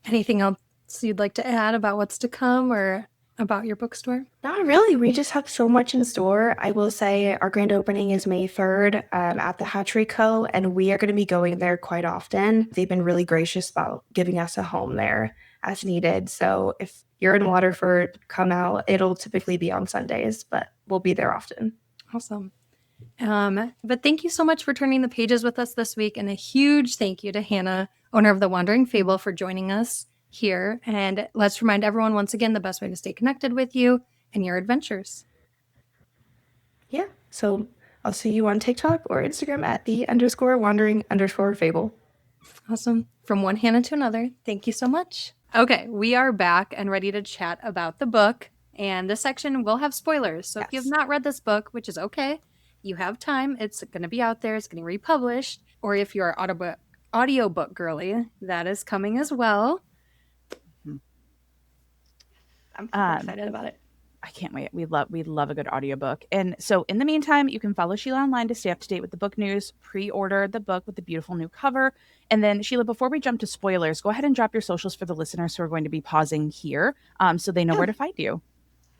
Anything else you'd like to add about what's to come or about your bookstore? Not really. We just have so much in store. I will say our grand opening is May 3rd at the Hatchery Co. And we are going to be going there quite often. They've been really gracious about giving us a home there as needed. So if you're in Waterford, come out. It'll typically be on Sundays, but we'll be there often. Awesome. But thank you so much for turning the pages with us this week. And a huge thank you to Hannah, owner of The Wandering Fable, for joining us here. And let's remind everyone once again the best way to stay connected with you and your adventures. Yeah. So I'll see you on TikTok or Instagram at _wandering_fable. Awesome. From one Hannah to another. Thank you so much. Okay, we are back and ready to chat about the book. And this section will have spoilers. So if you have not read this book, which is okay, you have time. It's going to be out there. It's getting republished. Or if you're an audiobook girly, that is coming as well. I'm super excited about it. I can't wait. We love a good audiobook. And so in the meantime, you can follow Sheila online to stay up to date with the book news, pre-order the book with the beautiful new cover. And then Sheila, before we jump to spoilers, go ahead and drop your socials for the listeners who are going to be pausing here so they know where to find you.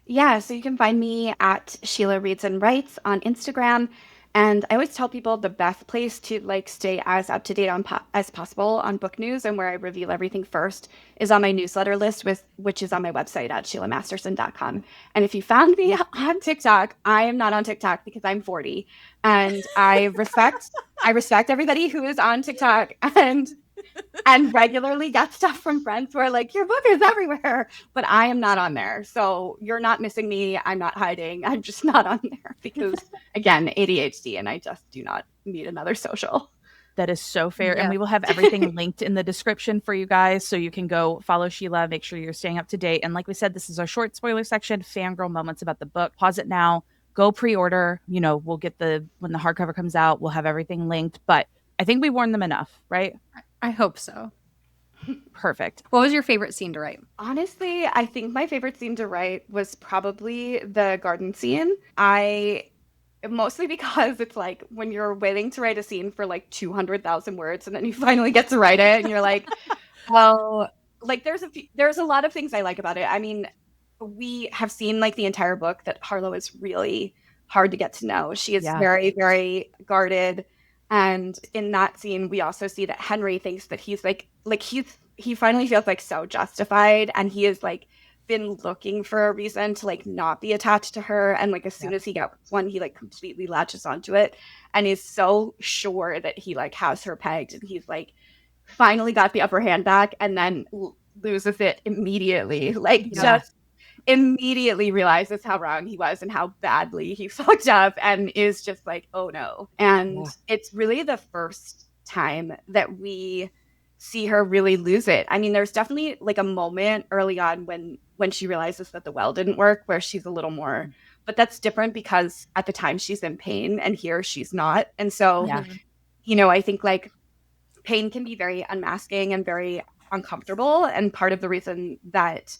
Yeah, so you can find me at Sheila Reads and Writes on Instagram. And I always tell people the best place to stay as up to date on as possible on book news and where I reveal everything first is on my newsletter list, which is on my website at SheilaMasterson.com. And if you found me on TikTok, I am not on TikTok because I'm 40, and I respect everybody who is on TikTok and regularly get stuff from friends who are like, your book is everywhere, but I am not on there. So you're not missing me. I'm not hiding. I'm just not on there because, again, ADHD, and I just do not need another social. That is so fair. Yeah. And we will have everything linked in the description for you guys. So you can go follow Sheila, make sure you're staying up to date. And like we said, this is our short spoiler section, fangirl moments about the book. Pause it now. Go pre-order. We'll get when the hardcover comes out, we'll have everything linked. But I think we warned them enough, right? I hope so. Perfect. What was your favorite scene to write? Honestly, I think my favorite scene to write was probably the garden scene. Mostly because it's like when you're waiting to write a scene for 200,000 words and then you finally get to write it and you're like, well, there's a lot of things I like about it. I mean, we have seen the entire book that Harlow is really hard to get to know. She is Yeah. very, very guarded. And in that scene, we also see that Henry thinks that he's he finally feels like so justified, and he is like been looking for a reason to like not be attached to her. And like as soon as he gets one, he like completely latches onto it and is so sure that he like has her pegged, and he's like finally got the upper hand back, and then loses it immediately. Like just immediately realizes how wrong he was and how badly he fucked up, and is just like, oh no. And it's really the first time that we see her really lose it. I mean, there's definitely like a moment early on when she realizes that the well didn't work, where she's a little more, but that's different because at the time she's in pain and here she's not. And so, you know, I think like pain can be very unmasking and very uncomfortable. And part of the reason that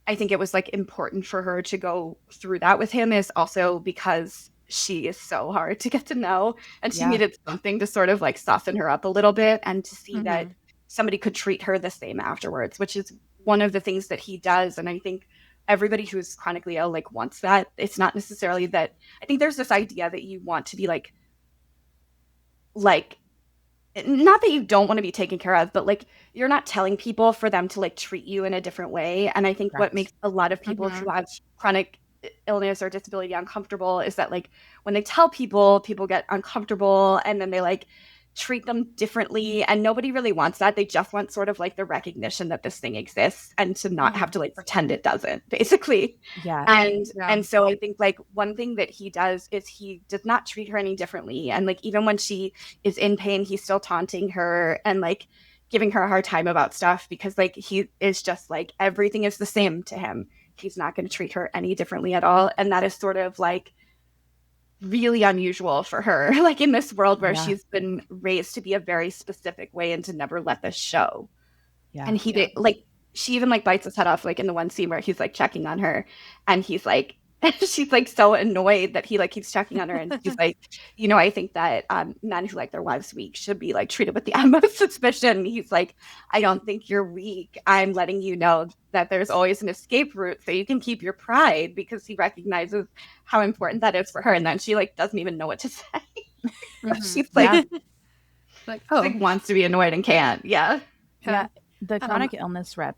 I think it was like important for her to go through that with him is also because she is so hard to get to know, and she needed something to sort of like soften her up a little bit, and to see that somebody could treat her the same afterwards, which is one of the things that he does. And I think everybody who's chronically ill like wants that. It's not necessarily that, I think there's this idea that you want to be like not that you don't want to be taken care of, but like you're not telling people for them to like treat you in a different way. And I think what makes a lot of people who have chronic illness or disability uncomfortable is that like when they tell people, people get uncomfortable, and then they like treat them differently, and nobody really wants that. They just want sort of like the recognition that this thing exists, and to not have to like pretend it doesn't, basically. And so I think like one thing that he does is he does not treat her any differently, and like even when she is in pain, he's still taunting her and like giving her a hard time about stuff, because like he is just like everything is the same to him. He's not going to treat her any differently at all. And that is sort of like really unusual for her, like in this world where she's been raised to be a very specific way and to never let this show. And he did, like, she even like bites his head off, like in the one scene where he's like checking on her, and he's like, she's like so annoyed that he like keeps checking on her, and he's like, you know, I think that men who like their wives weak should be like treated with the utmost suspicion. He's like, I don't think you're weak. I'm letting you know that there's always an escape route so you can keep your pride, because he recognizes how important that is for her. And then she like doesn't even know what to say. She's like, like wants to be annoyed and can't. The chronic illness rep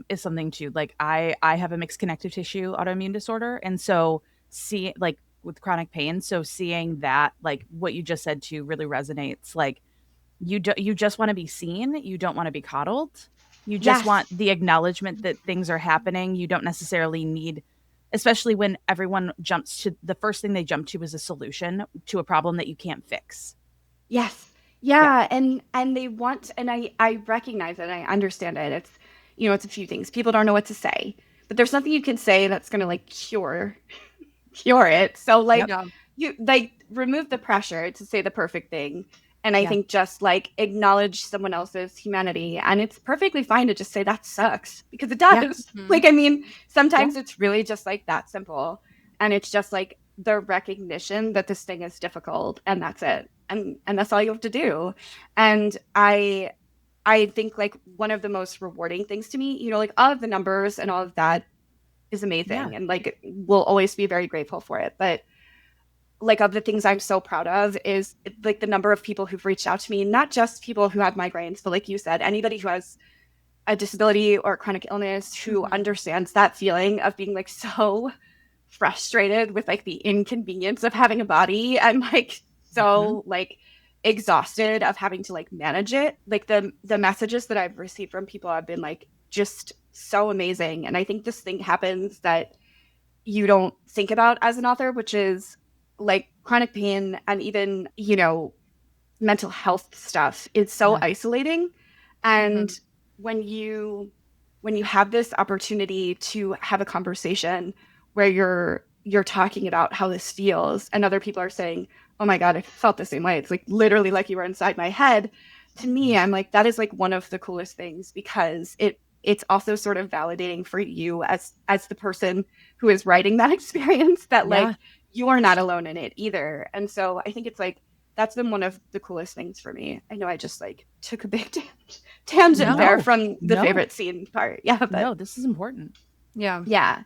is something too. Like I have a mixed connective tissue autoimmune disorder, and so see like with chronic pain, so seeing that, like what you just said too, really resonates. Like you just want to be seen, you don't want to be coddled, you just want the acknowledgement that things are happening. You don't necessarily need, especially when everyone jumps to the first thing they jump to is a solution to a problem that you can't fix. And they want, and I recognize it, I understand it. It's, you know, it's a few things. People don't know what to say, but there's nothing you can say that's going to like cure it. So like you like remove the pressure to say the perfect thing. And I think just like acknowledge someone else's humanity, and it's perfectly fine to just say that sucks, because it does. Like, I mean, sometimes it's really just like that simple, and it's just like the recognition that this thing is difficult, and that's it. And that's all you have to do. And I think like one of the most rewarding things to me, you know, like all of the numbers and all of that is amazing. And like, we'll always be very grateful for it. But like of the things I'm so proud of is like the number of people who've reached out to me, not just people who have migraines, but like you said, anybody who has a disability or chronic illness who understands that feeling of being like so frustrated with like the inconvenience of having a body, and like so like exhausted of having to like manage it. Like the messages that I've received from people have been like just so amazing. And I think this thing happens that you don't think about as an author, which is like chronic pain and even, you know, mental health stuff is so isolating. And when you have this opportunity to have a conversation where you're talking about how this feels, and other people are saying, oh my God, I felt the same way. It's like literally like you were inside my head. To me, I'm like, that is like one of the coolest things, because it's also sort of validating for you as the person who is writing that experience, that like you are not alone in it either. And so I think it's like, that's been one of the coolest things for me. I know I just like took a big tangent there from the favorite scene part. But no, this is important. Yeah.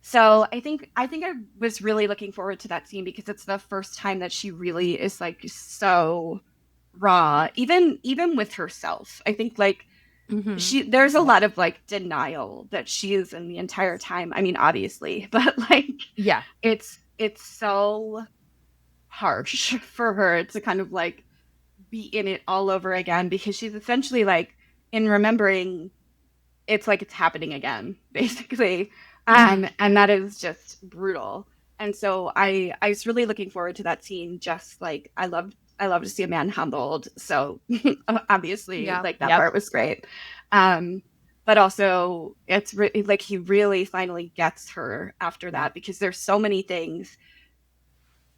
So I think I was really looking forward to that scene because it's the first time that she really is like so raw, even with herself. I think like there's a lot of like denial that she is in the entire time. I mean, obviously, but like Yeah. it's so harsh for her to kind of like be in it all over again because she's essentially like in remembering it's like it's happening again, basically. And that is just brutal. And so I was really looking forward to that scene. Just like I love to see a man humbled. So obviously, like that part was great. But also, it's like he really finally gets her after that because there's so many things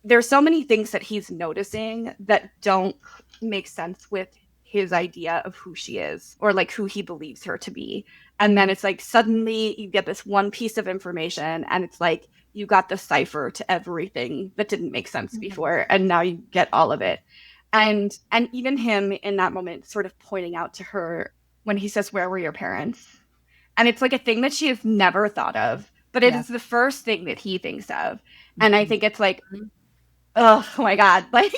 that he's noticing that don't make sense with his idea of who she is or like who he believes her to be. And then it's like suddenly you get this one piece of information and it's like you got the cipher to everything that didn't make sense before and now you get all of it. And even him in that moment sort of pointing out to her when he says, "Where were your parents?" And it's like a thing that she has never thought of, but it is the first thing that he thinks of. And I think it's like, oh my God, like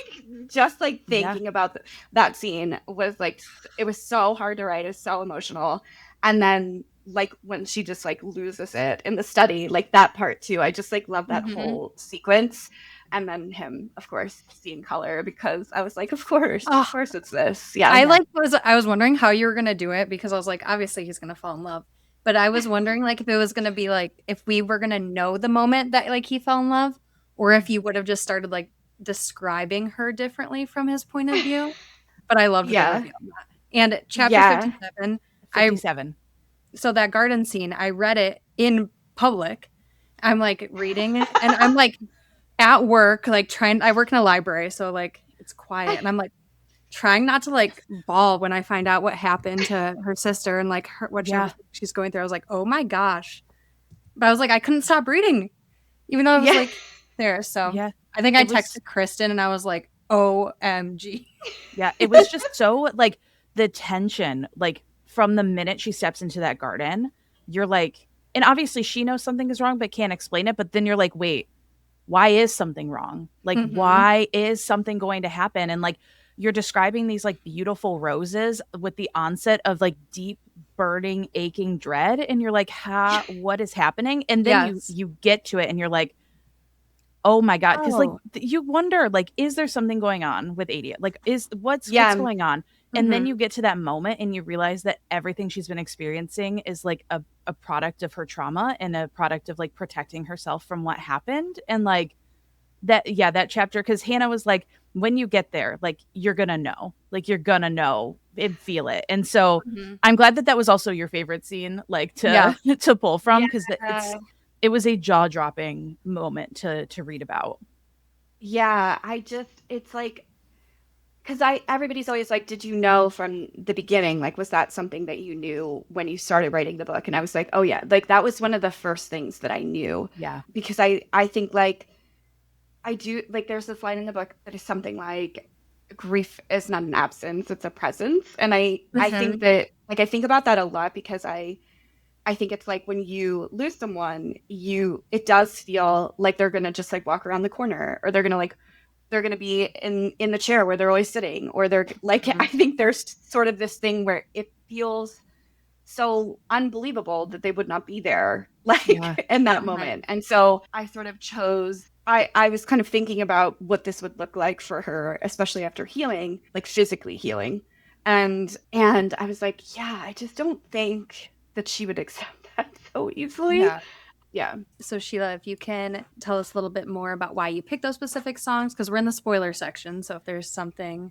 just like thinking about that scene was like, it was so hard to write. It was so emotional. And then like when she just like loses it in the study, like that part too. I just like love that whole sequence. And then him, of course, seeing color because I was like, of course it's this. Yeah. I was wondering how you were gonna do it because I was like, obviously he's gonna fall in love. But I was wondering like if it was gonna be like if we were gonna know the moment that like he fell in love, or if you would have just started like describing her differently from his point of view. But I loved the reveal on that. And chapter 57, 57. So that garden scene, I read it in public. I'm like reading it and I'm like at work, like I work in a library, so like it's quiet and I'm like trying not to like bawl when I find out what happened to her sister and like what she's going through. I was like, oh my gosh. But I was like, I couldn't stop reading, even though I was like there. So I think I texted Kristen and I was like, OMG. Yeah, it was just so like the tension, like from the minute she steps into that garden, you're like, and obviously she knows something is wrong, but can't explain it. But then you're like, wait, why is something wrong? Like, why is something going to happen? And like, you're describing these like beautiful roses with the onset of like deep burning, aching dread. And you're like, what is happening? And then you get to it and you're like, oh my God. Cause like you wonder, like, is there something going on with Adia? Like what's going on? And then you get to that moment and you realize that everything she's been experiencing is like a product of her trauma and a product of like protecting herself from what happened. And like that chapter, because Hannah was like, when you get there, like you're gonna know and feel it. And so I'm glad that was also your favorite scene, like to pull from, because it was a jaw-dropping moment to read about. Yeah, it's like, because everybody's always like, did you know from the beginning? Like, was that something that you knew when you started writing the book? And I was like, oh yeah, like that was one of the first things that I knew. Yeah. Because I think like, I do, like there's this line in the book that is something like, grief is not an absence, it's a presence. And I think that, like, I think about that a lot because I think it's like when you lose someone, it does feel like they're going to just like walk around the corner, or they're going to be in the chair where they're always sitting, or they're like, I think there's sort of this thing where it feels so unbelievable that they would not be there, like in that moment. And so I sort of chose, I was kind of thinking about what this would look like for her, especially after healing, like physically healing. And I was like, yeah, I just don't think that she would accept that so easily. Yeah. So Sheila, if you can tell us a little bit more about why you picked those specific songs, because we're in the spoiler section. So if there's something,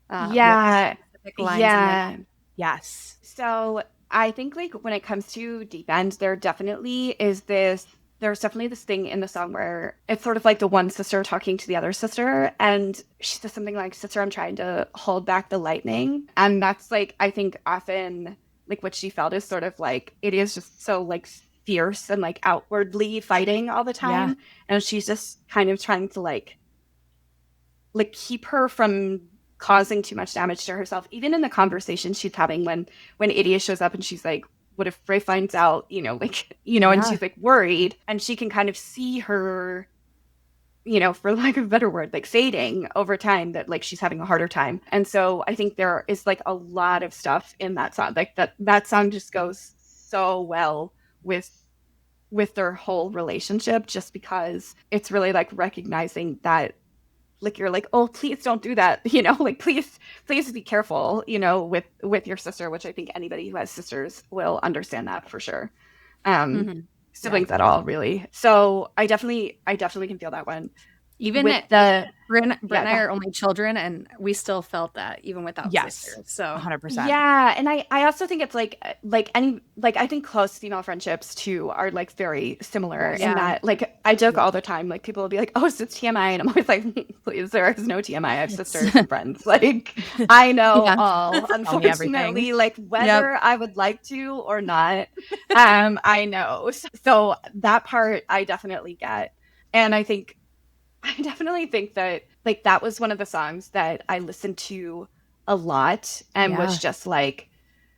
specific lines in yes. So I think like when it comes to Deep End, there's definitely this thing in the song where it's sort of like the one sister talking to the other sister, and she says something like, "Sister, I'm trying to hold back the lightning." And that's like, I think often like what she felt is sort of like, it is just so like fierce and like outwardly fighting all the time. And she's just kind of trying to like keep her from causing too much damage to herself. Even in the conversation she's having when Idia shows up and she's like, what if Ray finds out, and she's like worried, and she can kind of see her, for lack of a better word, like fading over time, that like she's having a harder time. And so I think there is like a lot of stuff in that song. Like that song just goes so well with their whole relationship, just because it's really like recognizing that, like, you're like, oh, please don't do that, like please be careful, with your sister, which I think anybody who has sisters will understand that for sure. Siblings at all, really. So I definitely can feel that one. Even with Brent and I are only children, and we still felt that even without sisters. So 100%. Yeah, and I also think it's like I think close female friendships too are like very similar in that, like, I joke all the time, like people will be like, oh, so it's TMI, and I'm always like, please, there is no TMI. I have sisters and friends. Like, I know all, unfortunately, like whether I would like to or not. I know. So that part I definitely get, and I definitely think that like that was one of the songs that I listened to a lot and was just like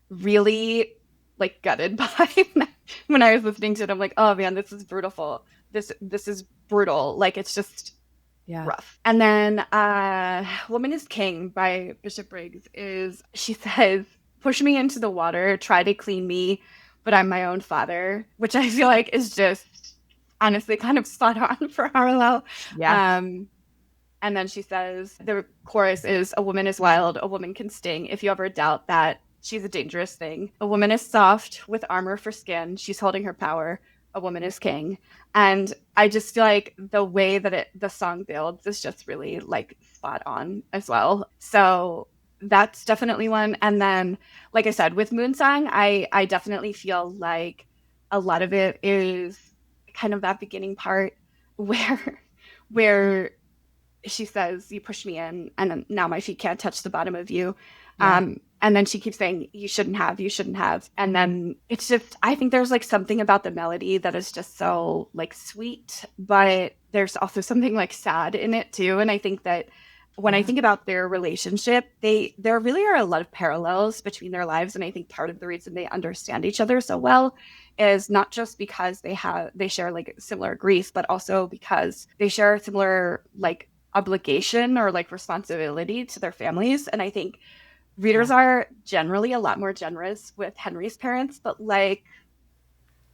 really like gutted by when I was listening to it. I'm like, oh man, this is brutal. This is brutal. Like, it's just rough. And then Woman is King by Bishop Briggs she says, push me into the water, try to clean me, but I'm my own father, which I feel like is just honestly kind of spot on for Harlow. Yeah. And then she says, the chorus is, a woman is wild, a woman can sting. If you ever doubt that, she's a dangerous thing. A woman is soft with armor for skin. She's holding her power. A woman is king. And I just feel like the way that the song builds is just really like spot on as well. So that's definitely one. And then, like I said, with Moonsong, I definitely feel like a lot of it is kind of that beginning part where she says, you pushed me in and now my feet can't touch the bottom of you. And then she keeps saying, you shouldn't have. And then it's just, I think there's like something about the melody that is just so like sweet, but there's also something like sad in it too. And I think that when I think about their relationship, there really are a lot of parallels between their lives. And I think part of the reason they understand each other so well is not just because they share like similar grief, but also because they share a similar like obligation or like responsibility to their families. And I think readers are generally a lot more generous with Henry's parents, but like,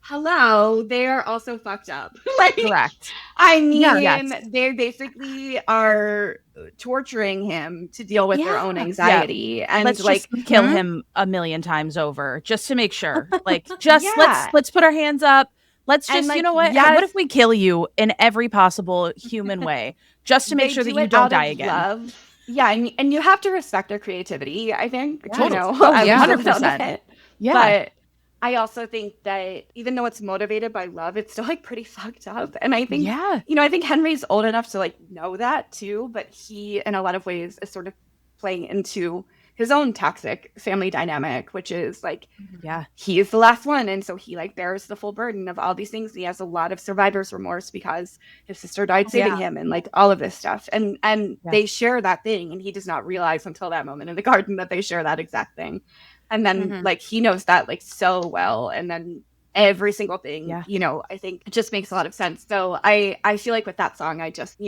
hello, they are also fucked up. Like, correct. I mean, they basically are torturing him to deal with their own anxiety. And let's like just kill him a million times over just to make sure. Like, just let's put our hands up. Let's just, like, you know what? What if we kill you in every possible human way just to make sure that you don't die again? Love. Yeah, and you have to respect their creativity, I think. Totally. 100%. Yeah. But I also think that even though it's motivated by love, it's still like pretty fucked up. And I think, I think Henry's old enough to like know that too, but he, in a lot of ways, is sort of playing into his own toxic family dynamic, which is like, he is the last one. And so he like bears the full burden of all these things. He has a lot of survivor's remorse because his sister died saving him and like all of this stuff. And they share that thing. And he does not realize until that moment in the garden that they share that exact thing. And then like, he knows that like so well. And then every single thing, I think it just makes a lot of sense. So I feel like with that song, I just,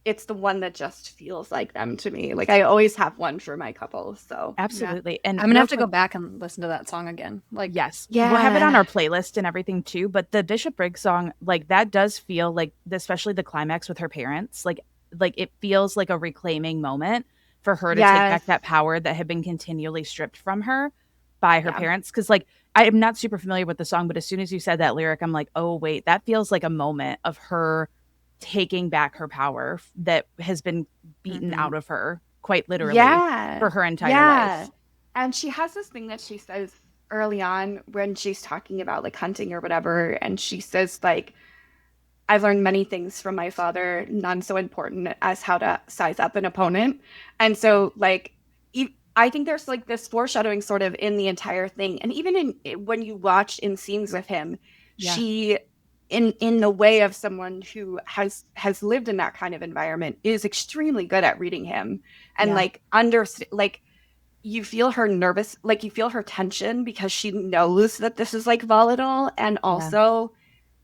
it's the one that just feels like them to me. Like, I always have one for my couple. So absolutely. And I'm gonna have to go back and listen to that song again. Like, we'll have it on our playlist and everything too. But the Bishop Briggs song, like, that does feel like, especially the climax with her parents, like it feels like a reclaiming moment for her to take back that power that had been continually stripped from her by her parents. Because like, I am not super familiar with the song, but as soon as you said that lyric, I'm like, oh wait, that feels like a moment of her taking back her power that has been beaten out of her quite literally for her entire life. And she has this thing that she says early on when she's talking about like hunting or whatever, and she says like, I've learned many things from my father, none so important as how to size up an opponent. And so like, I think there's like this foreshadowing sort of in the entire thing. And even when you watch in scenes with him, she, in the way of someone who has lived in that kind of environment, is extremely good at reading him and like you feel her nervous, like you feel her tension because she knows that this is like volatile, and also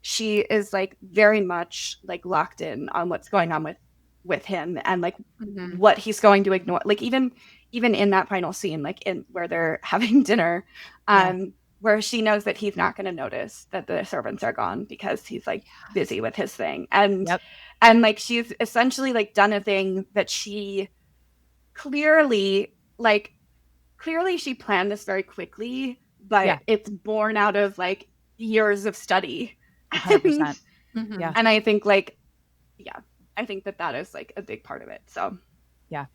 she is like very much like locked in on what's going on with him, and like what he's going to ignore. Like even in that final scene, like in where they're having dinner, where she knows that he's not going to notice that the servants are gone because he's like busy with his thing, and like she's essentially like done a thing that she clearly she planned this very quickly, but it's born out of like years of study. 100%. Yeah. And I think like, I think that is like a big part of it. So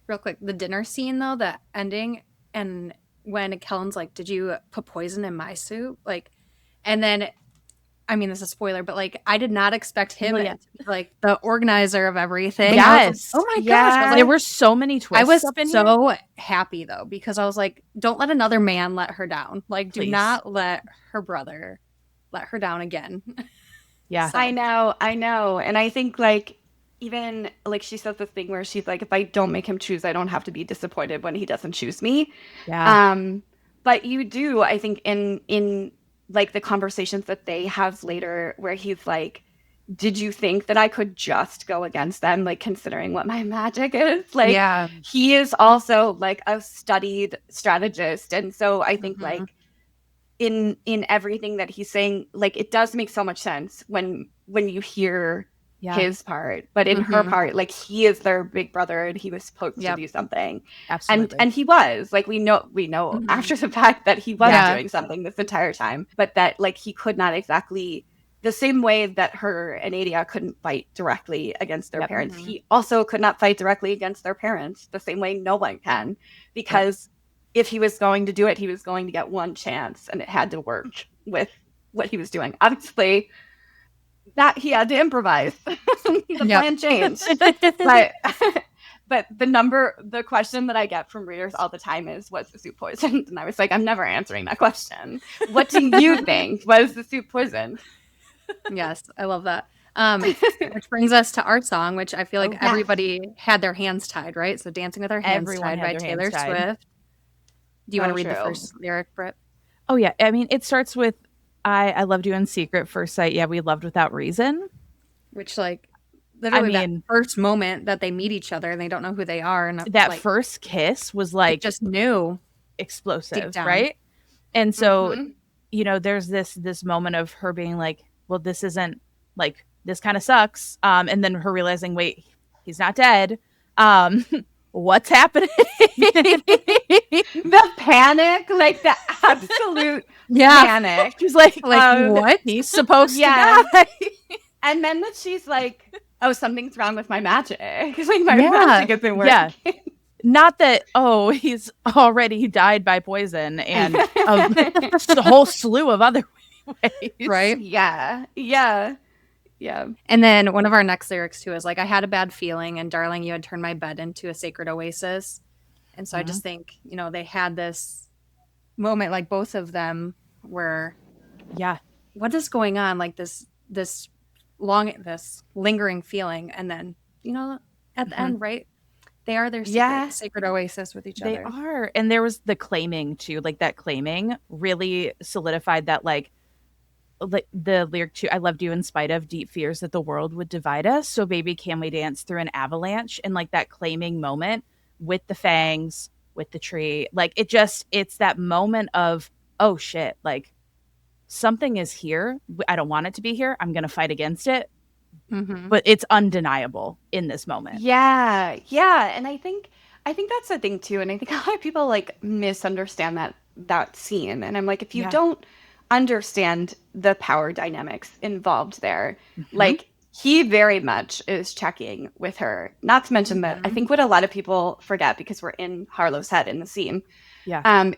real quick, the dinner scene though, the ending, and when Kellen's like, did you put poison in my soup? Like, and then, I mean, this is a spoiler, but like, I did not expect him to be like the organizer of everything. Yes. Like, oh my gosh. There were so many twists. I was so happy though, because I was like, don't let another man let her down. Like, do not let her brother let her down again. Yeah. So. I know. And I think like, even like she says this thing where she's like, if I don't make him choose, I don't have to be disappointed when he doesn't choose me. Yeah. But you do, I think in like the conversations that they have later where he's like, did you think that I could just go against them, like considering what my magic is? Like he is also like a studied strategist. And so I think like in everything that he's saying, like it does make so much sense when you hear his part, but in her part, like he is their big brother and he was supposed to do something. Absolutely. And he was like, we know after the fact that he was doing something this entire time, but that like he could not exactly, the same way that her and Adia couldn't fight directly against their parents, he also could not fight directly against their parents the same way no one can, because if he was going to do it, he was going to get one chance, and it had to work with what he was doing. Obviously, that he had to improvise. The plan changed. But the question that I get from readers all the time is, was the soup poisoned? And I was like, I'm never answering that question. What do you think? Was the soup poisoned? Yes, I love that. Which brings us to our song, which I feel like everybody had their hands tied, right? So Dancing with Our Hands Tied by Taylor Swift. Do you want to read the first lyric, Britt? Oh, yeah. I mean, it starts with, I loved you in secret, first sight. Yeah, we loved without reason. Which, like, literally that first moment that they meet each other and they don't know who they are. And that like, first kiss was like just new. Explosive, right? And so, you know, there's this moment of her being like, well, this isn't like, this kind of sucks. And then her realizing, wait, he's not dead. What's happening? The panic, like the absolute panic. She's like what? He's supposed to die. And then that she's like, oh, something's wrong with my magic. Because like my magic isn't working. Yeah. Not that, oh, he's already died by poison and a whole slew of other ways. Right? Yeah. And then one of our next lyrics too is like, I had a bad feeling, and darling, you had turned my bed into a sacred oasis. And so I just think, you know, they had this moment, like both of them, where what is going on? Like this lingering feeling, and then, you know, at the end, right? They are their sacred oasis with each other. They are. And there was the claiming too, like that claiming really solidified that, like the lyric too, I loved you in spite of deep fears that the world would divide us. So baby, can we dance through an avalanche? And like that claiming moment with the fangs, with the tree, like it's that moment of, oh shit, like something is here. I don't want it to be here. I'm going to fight against it. But it's undeniable in this moment. Yeah. And I think that's the thing too. And I think a lot of people like misunderstand that scene. And I'm like, if you don't understand the power dynamics involved there, like he very much is checking with her. Not to mention that I think what a lot of people forget, because we're in Harlow's head in the scene,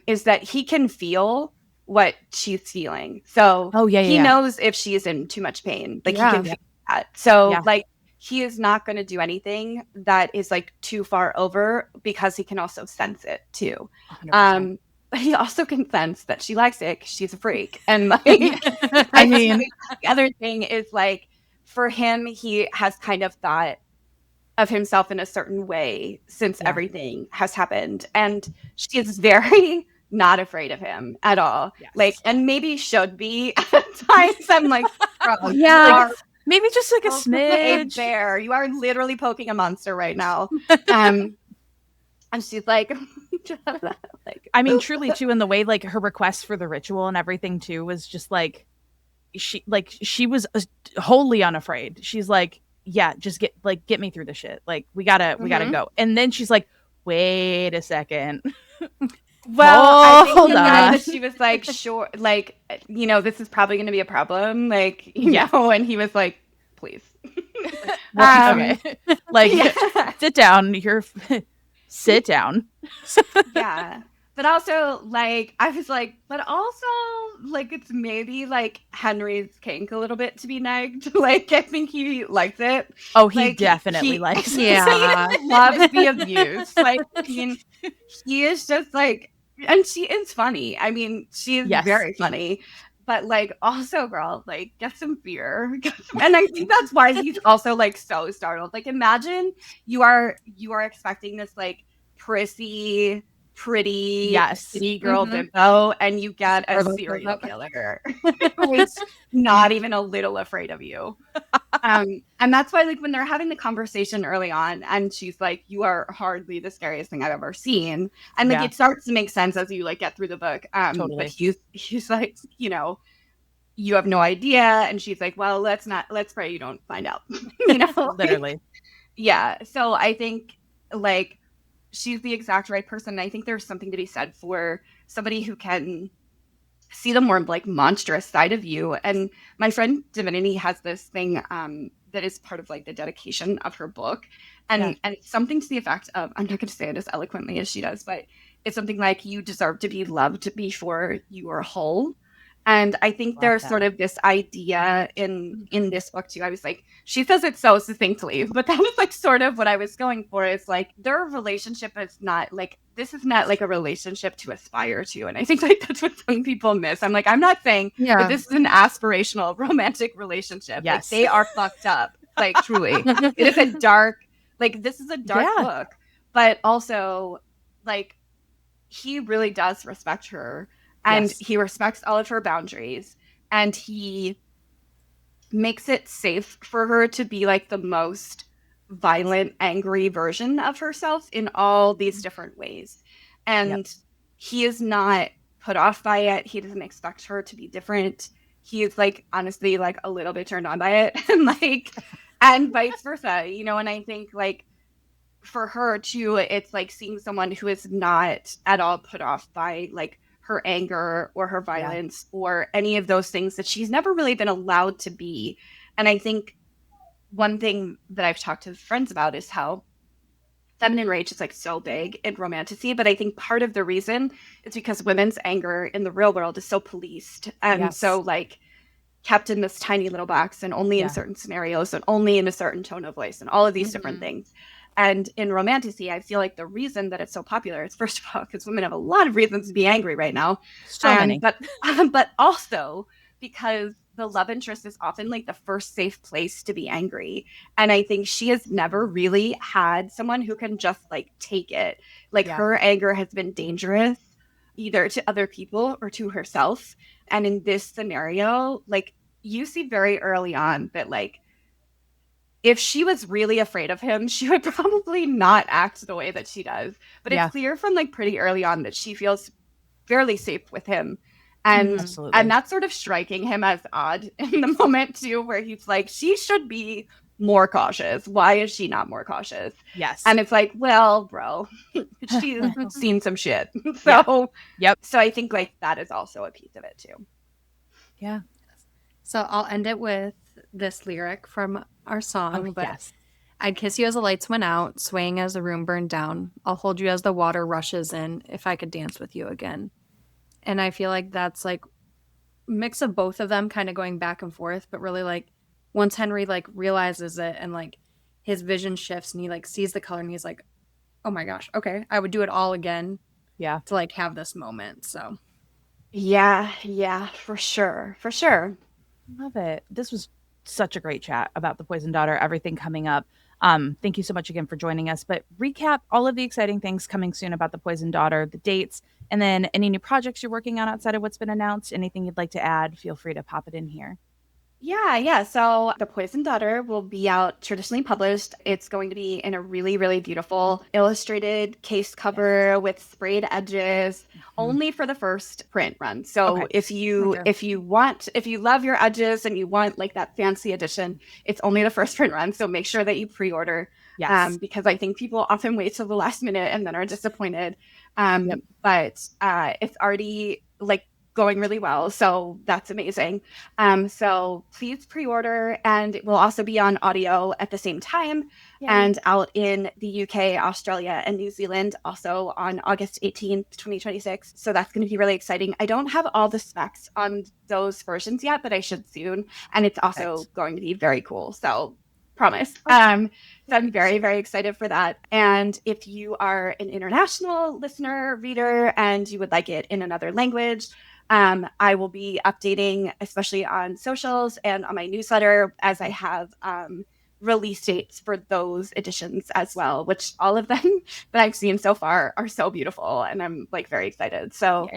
is that he can feel what she's feeling. So he knows if she is in too much pain. Like he can feel that. So like he is not going to do anything that is like too far over, because he can also sense it too. 100%. But he also can sense that she likes it 'cause she's a freak. And like, I mean, the other thing is like, for him, he has kind of thought, of himself in a certain way since everything has happened. And she is very not afraid of him at all. Yes. Like, and maybe should be at times. I'm like, bro, Yeah. you are Maybe just like a poking a smidge. bear. You are literally poking a monster right now. And she's like, I mean, truly too, in the way like her request for the ritual and everything too was just like she was wholly unafraid. She's like, yeah, just get me through the shit. Like we gotta go. And then she's like, wait a second. Well, I think Hold that on. she was like, sure, like, you know, this is probably going to be a problem, like, you know, and he was like, please. Okay. Like, yeah. sit down. Sit down. Yeah. But also, like, I was like, but also, like, it's maybe like Henry's kink a little bit to be nagged. Like, I think he likes it. Oh, he Like, definitely likes it. Yeah. He loves the abuse. Like, I mean, he is just like, and she is funny. I mean, she is very funny. But like, also, girl, like, get some beer. And I think that's why he's also like so startled. Like, imagine you are expecting this like prissy, pretty city girl bimbo, and you get a serial killer who's not even a little afraid of you. And that's why, like, when they're having the conversation early on, and she's like, "You are hardly the scariest thing I've ever seen," and like it starts to make sense as you like get through the book. Totally. But he's like, you know, you have no idea, and she's like, "Well, let's pray you don't find out." You know, literally. Yeah. So I think like she's the exact right person. I think there's something to be said for somebody who can see the more like monstrous side of you. And my friend Divinity has this thing that is part of like the dedication of her book. And it's something to the effect of, I'm not going to say it as eloquently as she does, but it's something like, you deserve to be loved before you are whole. And I think there's sort of this idea in this book too. I was like, she says it so succinctly, but that was like sort of what I was going for. Is like their relationship is not like, this is not like a relationship to aspire to. And I think like that's what some people miss. I'm like, I'm not saying that this is an aspirational romantic relationship. Yes. Like, they are fucked up. Like, truly. It is a dark, like, this is a dark book. But also, like, he really does respect her. And he respects all of her boundaries, and he makes it safe for her to be like the most violent, angry version of herself in all these different ways. And he is not put off by it. He doesn't expect her to be different. He is like, honestly, like a little bit turned on by it, and like, and vice versa, you know. And I think like for her too, it's like seeing someone who is not at all put off by like her anger or her violence or any of those things that she's never really been allowed to be. And I think one thing that I've talked to friends about is how feminine rage is like so big in romantasy, but I think part of the reason is because women's anger in the real world is so policed and so like kept in this tiny little box and only in certain scenarios and only in a certain tone of voice and all of these different things. And in romantasy, I feel like the reason that it's so popular is, first of all, because women have a lot of reasons to be angry right now. So many. But also because the love interest is often like the first safe place to be angry. And I think she has never really had someone who can just like take it. Like her anger has been dangerous either to other people or to herself. And in this scenario, like you see very early on that like, if she was really afraid of him, she would probably not act the way that she does. But it's clear from like pretty early on that she feels fairly safe with him. And and that's sort of striking him as odd in the moment too, where he's like, she should be more cautious. Why is she not more cautious? Yes. And it's like, well, bro, she's seen some shit. So so I think like that is also a piece of it too. Yeah. So I'll end it with this lyric from our song, I'd kiss you as the lights went out, swaying as the room burned down. I'll hold you as the water rushes in, if I could dance with you again. And I feel like that's like mix of both of them kind of going back and forth, but really like once Henry like realizes it and like his vision shifts and he like sees the color and he's like, oh my gosh, okay, I would do it all again. Yeah. To like have this moment. So yeah, for sure. Love it. This was such a great chat about The Poisoned Daughter, everything coming up. Thank you so much again for joining us. But recap all of the exciting things coming soon about The Poisoned Daughter, the dates, and then any new projects you're working on outside of what's been announced. Anything you'd like to add, feel free to pop it in here. Yeah. So The Poisoned Daughter will be out traditionally published. It's going to be in a really, really beautiful illustrated case cover with sprayed edges, only for the first print run. So if you love your edges and you want like that fancy edition, it's only the first print run. So make sure that you pre-order. Yes. Because I think people often wait till the last minute and then are disappointed. Yep. But it's already like going really well. So that's amazing. So please pre-order, and it will also be on audio at the same time. Yay. And out in the UK, Australia, and New Zealand also on August 18th, 2026. So that's going to be really exciting. I don't have all the specs on those versions yet, but I should soon. And it's also going to be very cool. So promise. So I'm very, very excited for that. And if you are an international listener, reader, and you would like it in another language, I will be updating, especially on socials and on my newsletter, as I have release dates for those editions as well, which all of them that I've seen so far are so beautiful, and I'm like very excited. So,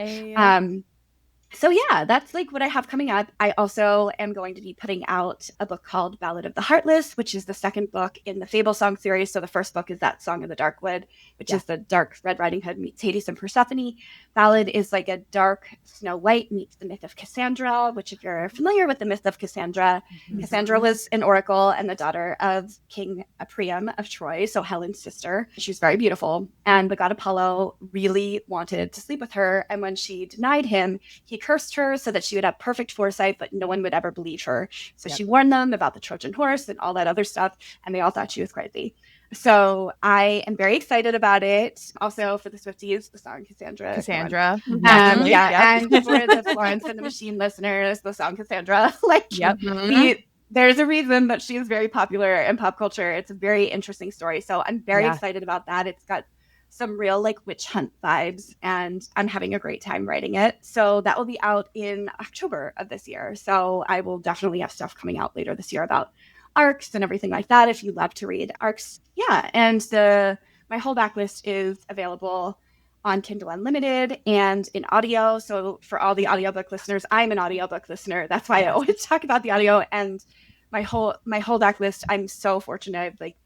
So yeah, that's like what I have coming up. I also am going to be putting out a book called Ballad of the Heartless, which is the second book in the Fable Song series. So the first book is that Song of the Darkwood, which is the dark Red Riding Hood meets Hades and Persephone. Ballad is like a dark Snow White meets the myth of Cassandra, which if you're familiar with the myth of Cassandra, Cassandra was an oracle and the daughter of King Priam of Troy, so Helen's sister. She was very beautiful. And the god Apollo really wanted to sleep with her. And when she denied him, he cursed her so that she would have perfect foresight, but no one would ever believe her. So she warned them about the Trojan horse and all that other stuff, and they all thought she was crazy. So I am very excited about it. Also for the Swifties, the song Cassandra. And for the Florence and the Machine listeners, the song Cassandra. There's a reason that she is very popular in pop culture. It's a very interesting story. So I'm very excited about that. It's got some real like witch hunt vibes, and I'm having a great time writing it. So that will be out in October of this year. So I will definitely have stuff coming out later this year about arcs and everything like that if you love to read arcs. Yeah, and my whole backlist is available on Kindle Unlimited and in audio. So for all the audiobook listeners, I'm an audiobook listener. That's why I always talk about the audio. And my whole backlist, I'm so fortunate. Like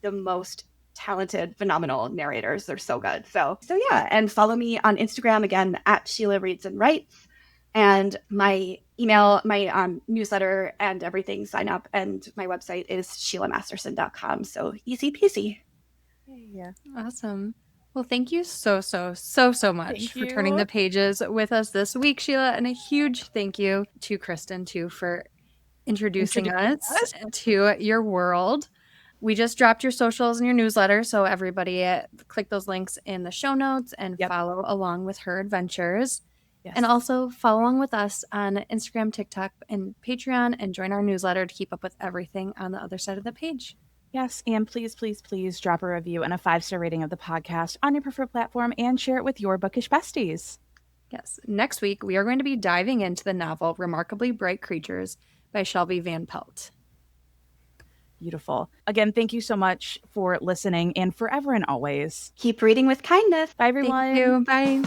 the most talented, phenomenal narrators. They're so good. So yeah, and follow me on Instagram again at Sheila Reads and Writes, and my email, my newsletter and everything, sign up, and my website is SheilaMasterson.com. So easy peasy. Yeah. Awesome. Well, thank you so much for turning the pages with us this week, Sheila, and a huge thank you to Kristen too for introducing us to your world. We just dropped your socials and your newsletter, so everybody click those links in the show notes and follow along with her adventures. Yes. And also follow along with us on Instagram, TikTok, and Patreon, and join our newsletter to keep up with everything on the other side of the page. Yes, and please drop a review and a 5-star rating of the podcast on your preferred platform and share it with your bookish besties. Yes. Next week, we are going to be diving into the novel Remarkably Bright Creatures by Shelby Van Pelt. Beautiful. Again, thank you so much for listening, and forever and always, keep reading with kindness. Bye, everyone. Thank you. Bye.